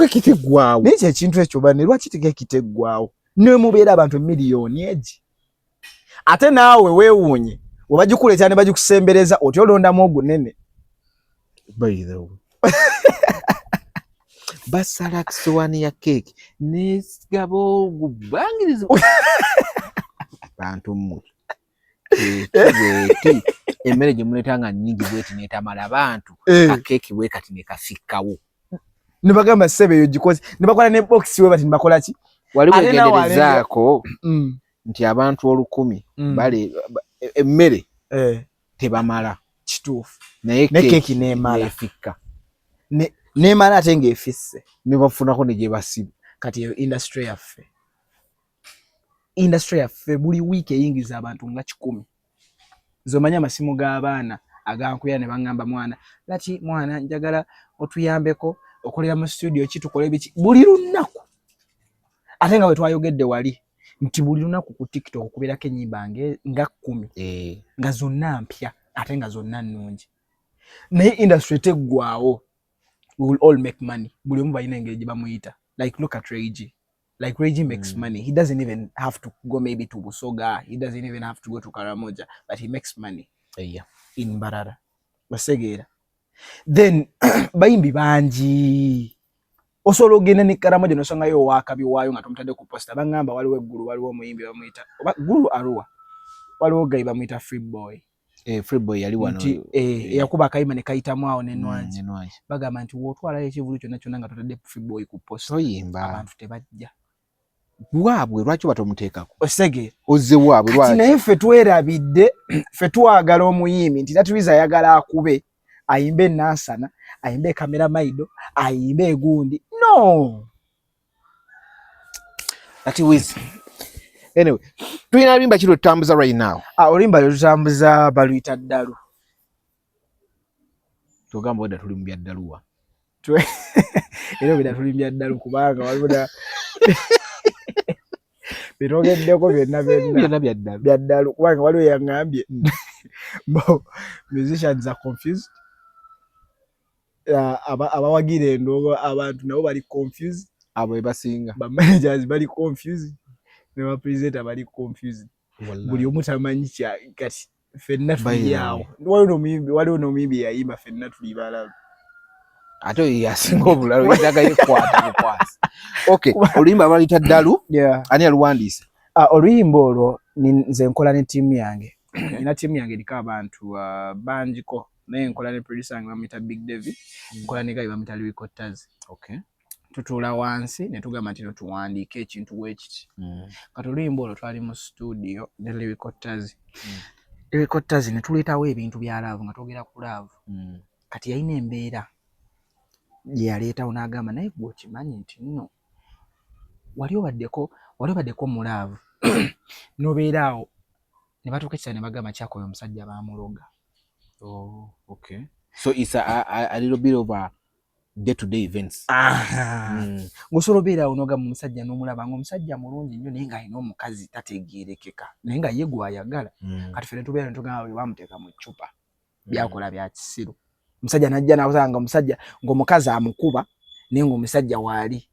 kitegwawo n'ekyo ekintu ekyo bane lwaki kitegwawo nemubeera abantu miliyoni egi ate naawe weewuunye webagikuleetera ne bagikusembereza oti olondamu ogunene basala kisowaani ya keeki negaba ogubangiriza bantu mmwe ekibweti emmere gye muleetanga nnyingi bweti neetamala abantu akeeki bwe kati ne kafikkawo ne bagamba ssebe eyo gikoze ne bakola ne box we bati ne bakola ki wali wegenderezaako nti abantu 10 bale emmere tebamala kituufu naye keeki neemala efika neemala ate ng'efisse ne bafunako ne gye basiba. Kati eyo industry yaffe buli wiiki eyingiza abantu nga 100. Zomanya amasimu g'abaana agankuya ne baŋŋamba mwana njagala otuyambeko okolera mu studio ki tukole biki buli lunaku. Ate nga bwe twayogedde wali nti buli lunaku ku TikTok okubeerako ennyimba nga 10 nga zonna mpya ate nga zonna nnungi. Naye industry teggwawo. We will all make money. Buli omu balina engeri gye bamuyita. Like look at Ray G. Like Ray G makes money. He doesn't even have to go maybe to Busoga. He doesn't even have to go to Karamoja. But he makes money. In Mbarara. Basegeera. Then bayimbi bangi. Osobola ogenda ne Karamoja nosongayo Wakabi waayo nga tomutadde ku posta. Bangamba waliwo eggulu waliwo omuyimbi bamuyita. Gulu Arua. Waliwo gayi bamuyita Free Boy. Free Boy yali wano. Yakuba akayima ne kayitamu awo n'enwangi. Bagamba nti wootwalayo ekivulu kyonna nga totadde Free Boy ku posta. Oyimba. Abantu tebajja. Bwabwe lwaki batomuteekako? Osege. Ozze bwabwe lwaki? Kati naye ffe twerabidde, ffe twagala omuyimbi nti Natuwiza ayagala akube, ayimbe Nansana, ayimbe Kamera Maido, ayimbe egundi. No! Natuwiza. Anyway, tulina limba kiro tutambuza right now. Olimba lutambuza baluyita Ddalu. Tugamba weda tuli mu bya Ddaluwa. Era weda tuli mu bya Ddalu kubanga waliwo birogeddeko byonna bya Ddalu kubanga waliwo yaŋŋambye musicians are confused. Abawagira endongo abantu nabo bali confused. Abo basinga. Ba managers bali confused. Ne ba presenter bali confused. Buli omu tamanyi kati ffenna tuli awo. Waliwo n'omuyimbi yayimba ffenna tuli balalu. Ate yasinga obulalu yitaga yekwata bukwasi. Okay, oluyimba baluyita Ddalu. Ani yaluwandiise? Oluyimba olwo nze nkola ne ttiimu yange. Nina ttiimu yange eriko abantu bangiko. Naye nkola ne producer yange bamuyita Big David. Nkola ne gayi bamuyita Lyrical Taz. Okay. Tutuula wansi ne tugamba nti tuwandiike ekintu bwekiti. Kati oluyimba olwo twali mu studio ne Lyrical Taz. Lyrical Taz ne tuleetawo ebintu bya laavu nga twogera ku laavu. Kati yalina embeera gye yaleetawo n'agamba naye gwe okimanyi nti nno wali obaddeko mu laavu n'obeera awo ne batuuka ekisa ne bagamba Kyakola omusajja baamuloga. Okay. So it's a little bit of a day-to-day events. Ng'osobola obeera awo n'ogamba omusajja n'omulaba ng'omusajja mulungi nnyo naye ng'alina omukazi tategeerekeka naye nga ye gw'ayagala. Kati ffe ne tubeera ne tugamba bwe bamuteeka mu ccupa byakola bya kisiru. Omusajja n'ajja n'asanga omusajja ng'omukazi amukuba naye ng'omusajja waali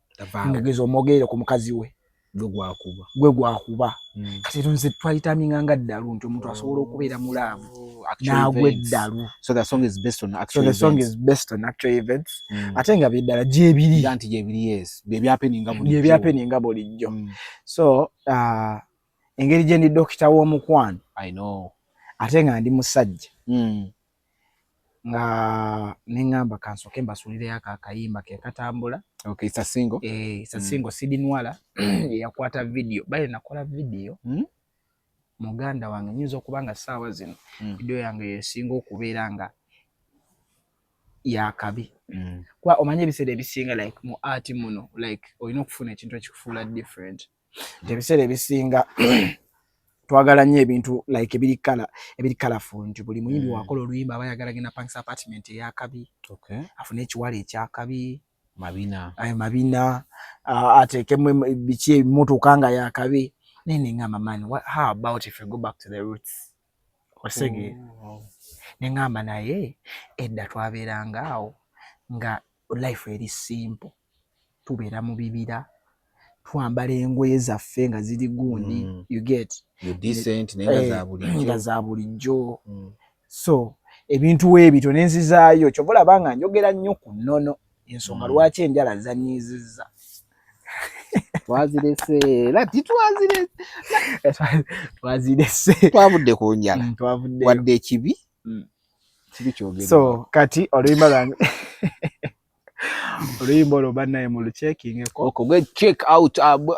ng'ageza omwogerere ku mukazi we gwe gwakuba. Kati nze twayitaminga nga Ddalu nti omuntu asobola okubeera mu laavu n'agwa Ddalu. So the song is based on actual events. So the song is based on actual events. Ate nga biddala gyebiri. Anti gyebiri yes. Byebyapeninga bulijjo. So engeri gye ndi dokita w'omukwano. I know. Ate nga ndi musajja. Nga nengamba kansooke mbasuulireyo akayimba ke katambula. Okay, it's a single. It's a single. Sidi Nwala yakwata video. Bale nakola video. Muganda wange nyinza okuba nga ssaawa zino video yange yesinga okubeera nga yakabi. Kuba omanye ebiseera ebisinga like mu art muno like olina okufuna ekintu ekikufuula different. Ebiseera ebisinga twagala nnyo ebintu like ebiri colorful nti buli muyimbi wakola oluyimba aba ayagala genda Punk's apartment eyakabi. Okay. Afune ekiwala ekyakabi. Mabina. Ateekemu biki emmotoka nga yakabi. Naye ngamba man, how about if we go back to the roots? Osege. Nengamba naye edda twabeeranga awo nga life eri simple. Tubeera mu bibira. Twambala engoye zaffe nga ziri gundi. You get. You decent nenga za bulijjo. So ebintu ebyo nenzizaayo kyova olaba njogera nnyo ku nnono ensonga lwaki enjala zanyizizza. Twazirese. Twavudde ku njala. Wadde ekibi. So kati oluyimba lwange oluyimba olwo bannaye mu luchekingeko. Okay, go check out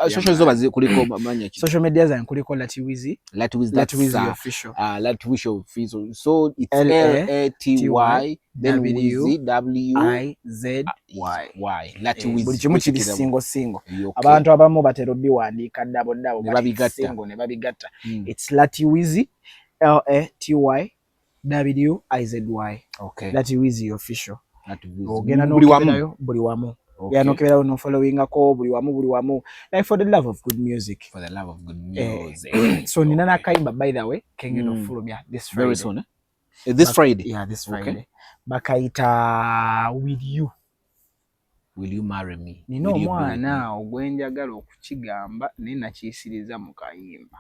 social zoba kuliko manya ki. Social media zange kuliko Latiwizi. Latiwizi official. Latiwizi official. So it's Laty then Wizi WIZY. Buli kimu kiri singo. Abantu abamu batero biwandiika ddabo singo ne babigatta. It's Latiwizi LATYWIZY. Okay. Latiwizi official. Ogenda buli wamu. Okay. No kebera no following ako buli wamu. Like for the love of good music. So nina na kaimba by the way kenge no follow me this Friday. Very soon. This Friday. Yeah, this Friday. Okay. Bakaita with you. Will you marry me? Nino mwana ogwenjagala okukigamba nina kiyisiriza mu kayimba.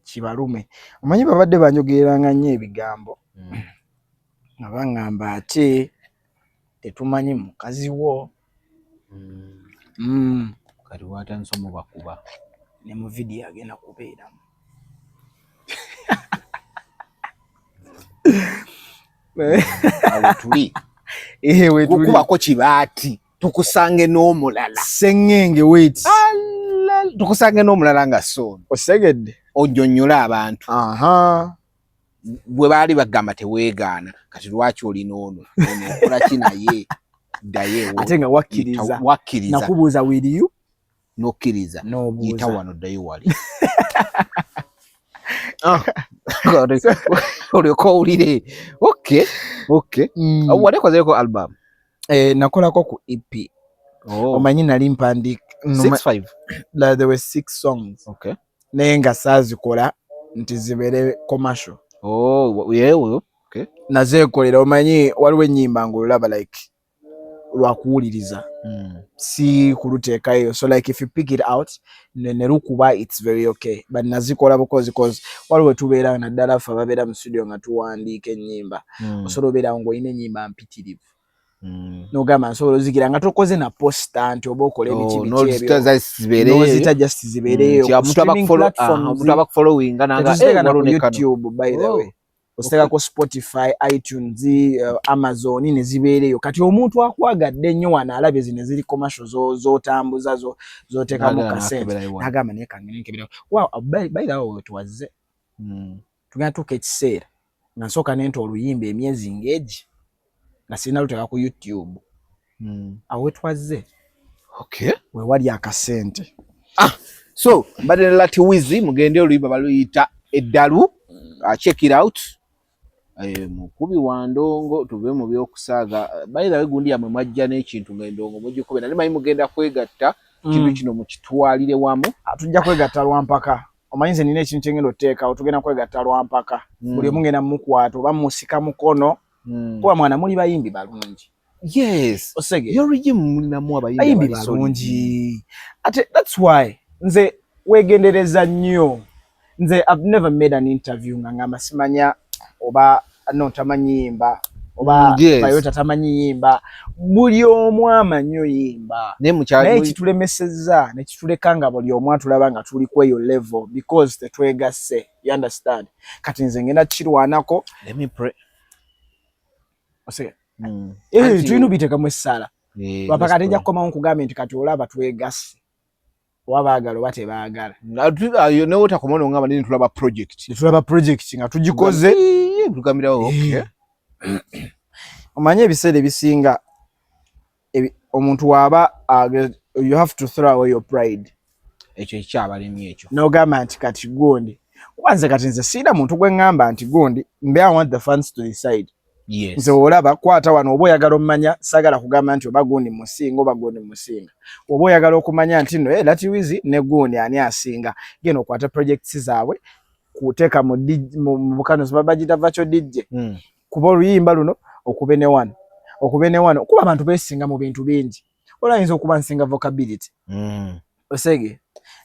Kibalume. Omanyi babadde banjogeranga nnyo ebigambo. Abangamba ate tetumanyi mukazi wo. Kati wata nsomo bakuba. Ne mu video agenda kubeeramu. Awetuli. Wetuli. Kukubako kibaati. Tukusange n'omulala. Sengenge wait. Tukusange n'omulala nga so. Osegedde. Ojjonnyola abantu. Bwe baali bagamba teweegaana kati lwaki olina ono okola ki naye ddayewo ate nga wakkiriza nakubuuza will you nokkiriza yita wano ddayo wali olyoka owulire okay wadekozeko album nakolako ku EP omanyi nali mpandiika 6-5 there were 6 songs naye nga saazikola nti zibeere commercial. Okay. Nazeekolera omanyi waliwo ennyimba ng'olaba like lwakuwuliriza si kuluteekayo so like if you pick it out ne lukuba it's very okay but nazikola because waliwo tubeera naddala ffe ababeera mu studio nga tuwandiika ennyimba osobola obeera ng'olina ennyimba mpitirivu n'ogamba nsobola ozikira nga tokoze na posta nti oba okole nozita just zibeereyo omuntu abakufollowinga nanga YouTube by the way ostekako Spotify, iTunes, Amazon ne zibeereyo kati omuntu akwagadde ennyo wano alabye zino ziri commercial z'otambuza z'oteekamu kasente n'agamba naye kangene nkebera by the way tuwazze tugenda tuuka ekiseera nga nsooka nenta oluyimba emyezi ng'egi nga sirina luteeka ku YouTube awe twazze wewali akasente so mbadde Latiwizi mugende oluyimba baluyita eddalu check it out mukubi wa ndongo tuve mu byokusaaga bayira wegundi yamwe mwajja n'ekintu ng'endongo mugikobe nali manyi mugenda kwegatta kintu kino mukitwalire wamu tujja kwegatta lwampaka omanyize nina ekintu kyengendo otteeka otugenda kwegatta lwampaka buli omu ngenda mukwata oba musika mukono kuba mwana muli bayimbi balungi osege mulinamu abayimbi balungi ate that's why nze wegendereza nnyo nze I've never made an interview nga ngamba simanya oba tamanyi yimba oba Toyota tamanyi yimba buli omu amanyi yimba naye kitulemesezza ne kituleka nga buli omu atulaba nga tuli ku eyo level because tetwegasse you understand kati nze ngenda kirwanako let me pray osege tulina obiteekamu essaala lwapaka tejja kukomawo nkugambe nti kati olaba twegasse wabaagala oba tebaagala newotakomawo ngamba nini tulaba project nga tugikoze tugambirawo omanye ebiseera ebisinga omuntu waaba you have to throw away your pride ekyo ekyabalemi ekyo n'ogamba nti kati gundi kwanza kati nze siina muntu gwe ngamba nti gundi mbe I want the fans to decide nze olaba kwata wano oba oyagala omumanya sagala kugamba nti oba gundi musinga oba gundi musinga oba oyagala okumanya nti no Latiwizi ne gundi ani asinga genda okwata projects zaabwe kuteeka mu bukano bagita virtual DJ kuba oluyimba luno okube ne wano okuba abantu beesinga mu bintu bingi olayinza okuba nsinga vocability osege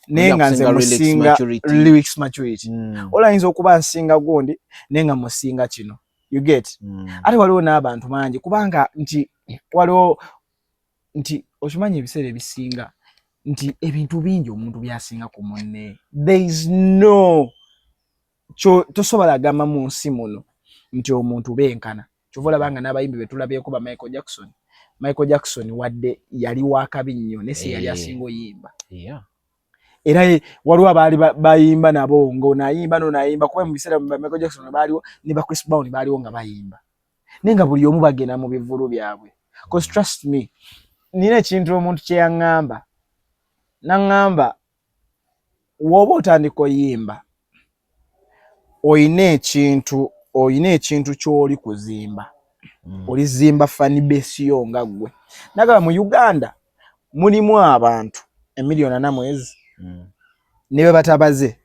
nenga nze musinga lyrics maturity olayinza okuba nsinga gundi nenga musinga kino you get ate waliwo n'abantu mangi kubanga nti waliwo nti okimanyi ebiseera ebisinga nti ebintu bingi omuntu byasinga ku munne there is no tosobola gamba mu nsi muno nti omuntu benkana kyova banga n'abayimbi betulabyeko ba Michael Jackson wadde yali wakabi nnyo nese yali asinga oyimba era waliwo abaali bayimba nabo ng'onayimba n'onayimba kuba mu biseera Michael Jackson baaliwo ne ba Chris Brown baaliwo nga bayimba nenga buli omu bagenda mu bivulu byabwe because trust me nina ekintu omuntu kye yaŋŋamba naŋŋamba woba otandika oyimba oyina ekintu ky'oli kuzimba olizimba fani base yo nga ggwe nagaba mu Uganda mulimu abantu emiliyoni 4 mwezi nibe batabaze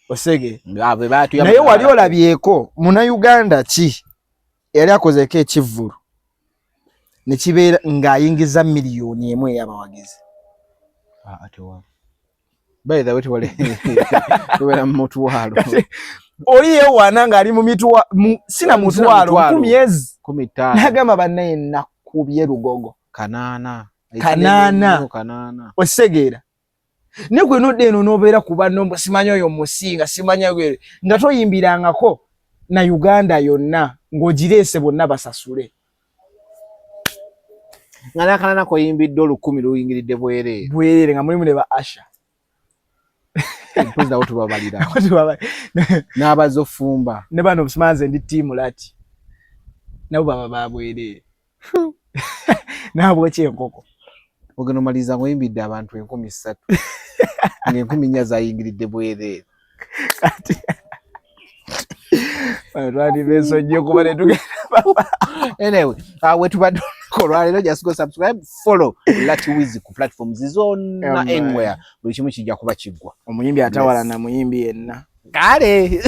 osege naye wali olabyeko muna Uganda ki yali akozeko ekivvulu ne kibeera ng'ayingiza miliyoni 1 y'abawagizi by the way tuwale mutwalo oli yewana ng'ali mu mitwa sina mutwalo 10,000 nagamba bannaye nakubye lugogo kanana osegeera ne gwe nodde eno n'obeera ku banno simanya oyo musinga simanya gwe nga toyimbirangako na Uganda yonna ng'ogireese bonna basasule nga nakanana koyimbidde 10,000 luyingiridde bwerere nga mulimu ne ba Asha mpuzza otubabalira n'abazofumba ne bano busimanze ndi tiimu lati nabo baba babwerere nabo kyenkoko ogeno maliza ngoyimbidde abantu 3,000 nga 4,000 zayingiridde bwerere kati twali beso nnyo kuba ne tugenda anyway wetubadde olwaleero just go subscribe follow Latiwizi ku platforms zonna anywhere buli kimu kijja kuba kiggwa omuyimbi atawala na muyimbi yenna kale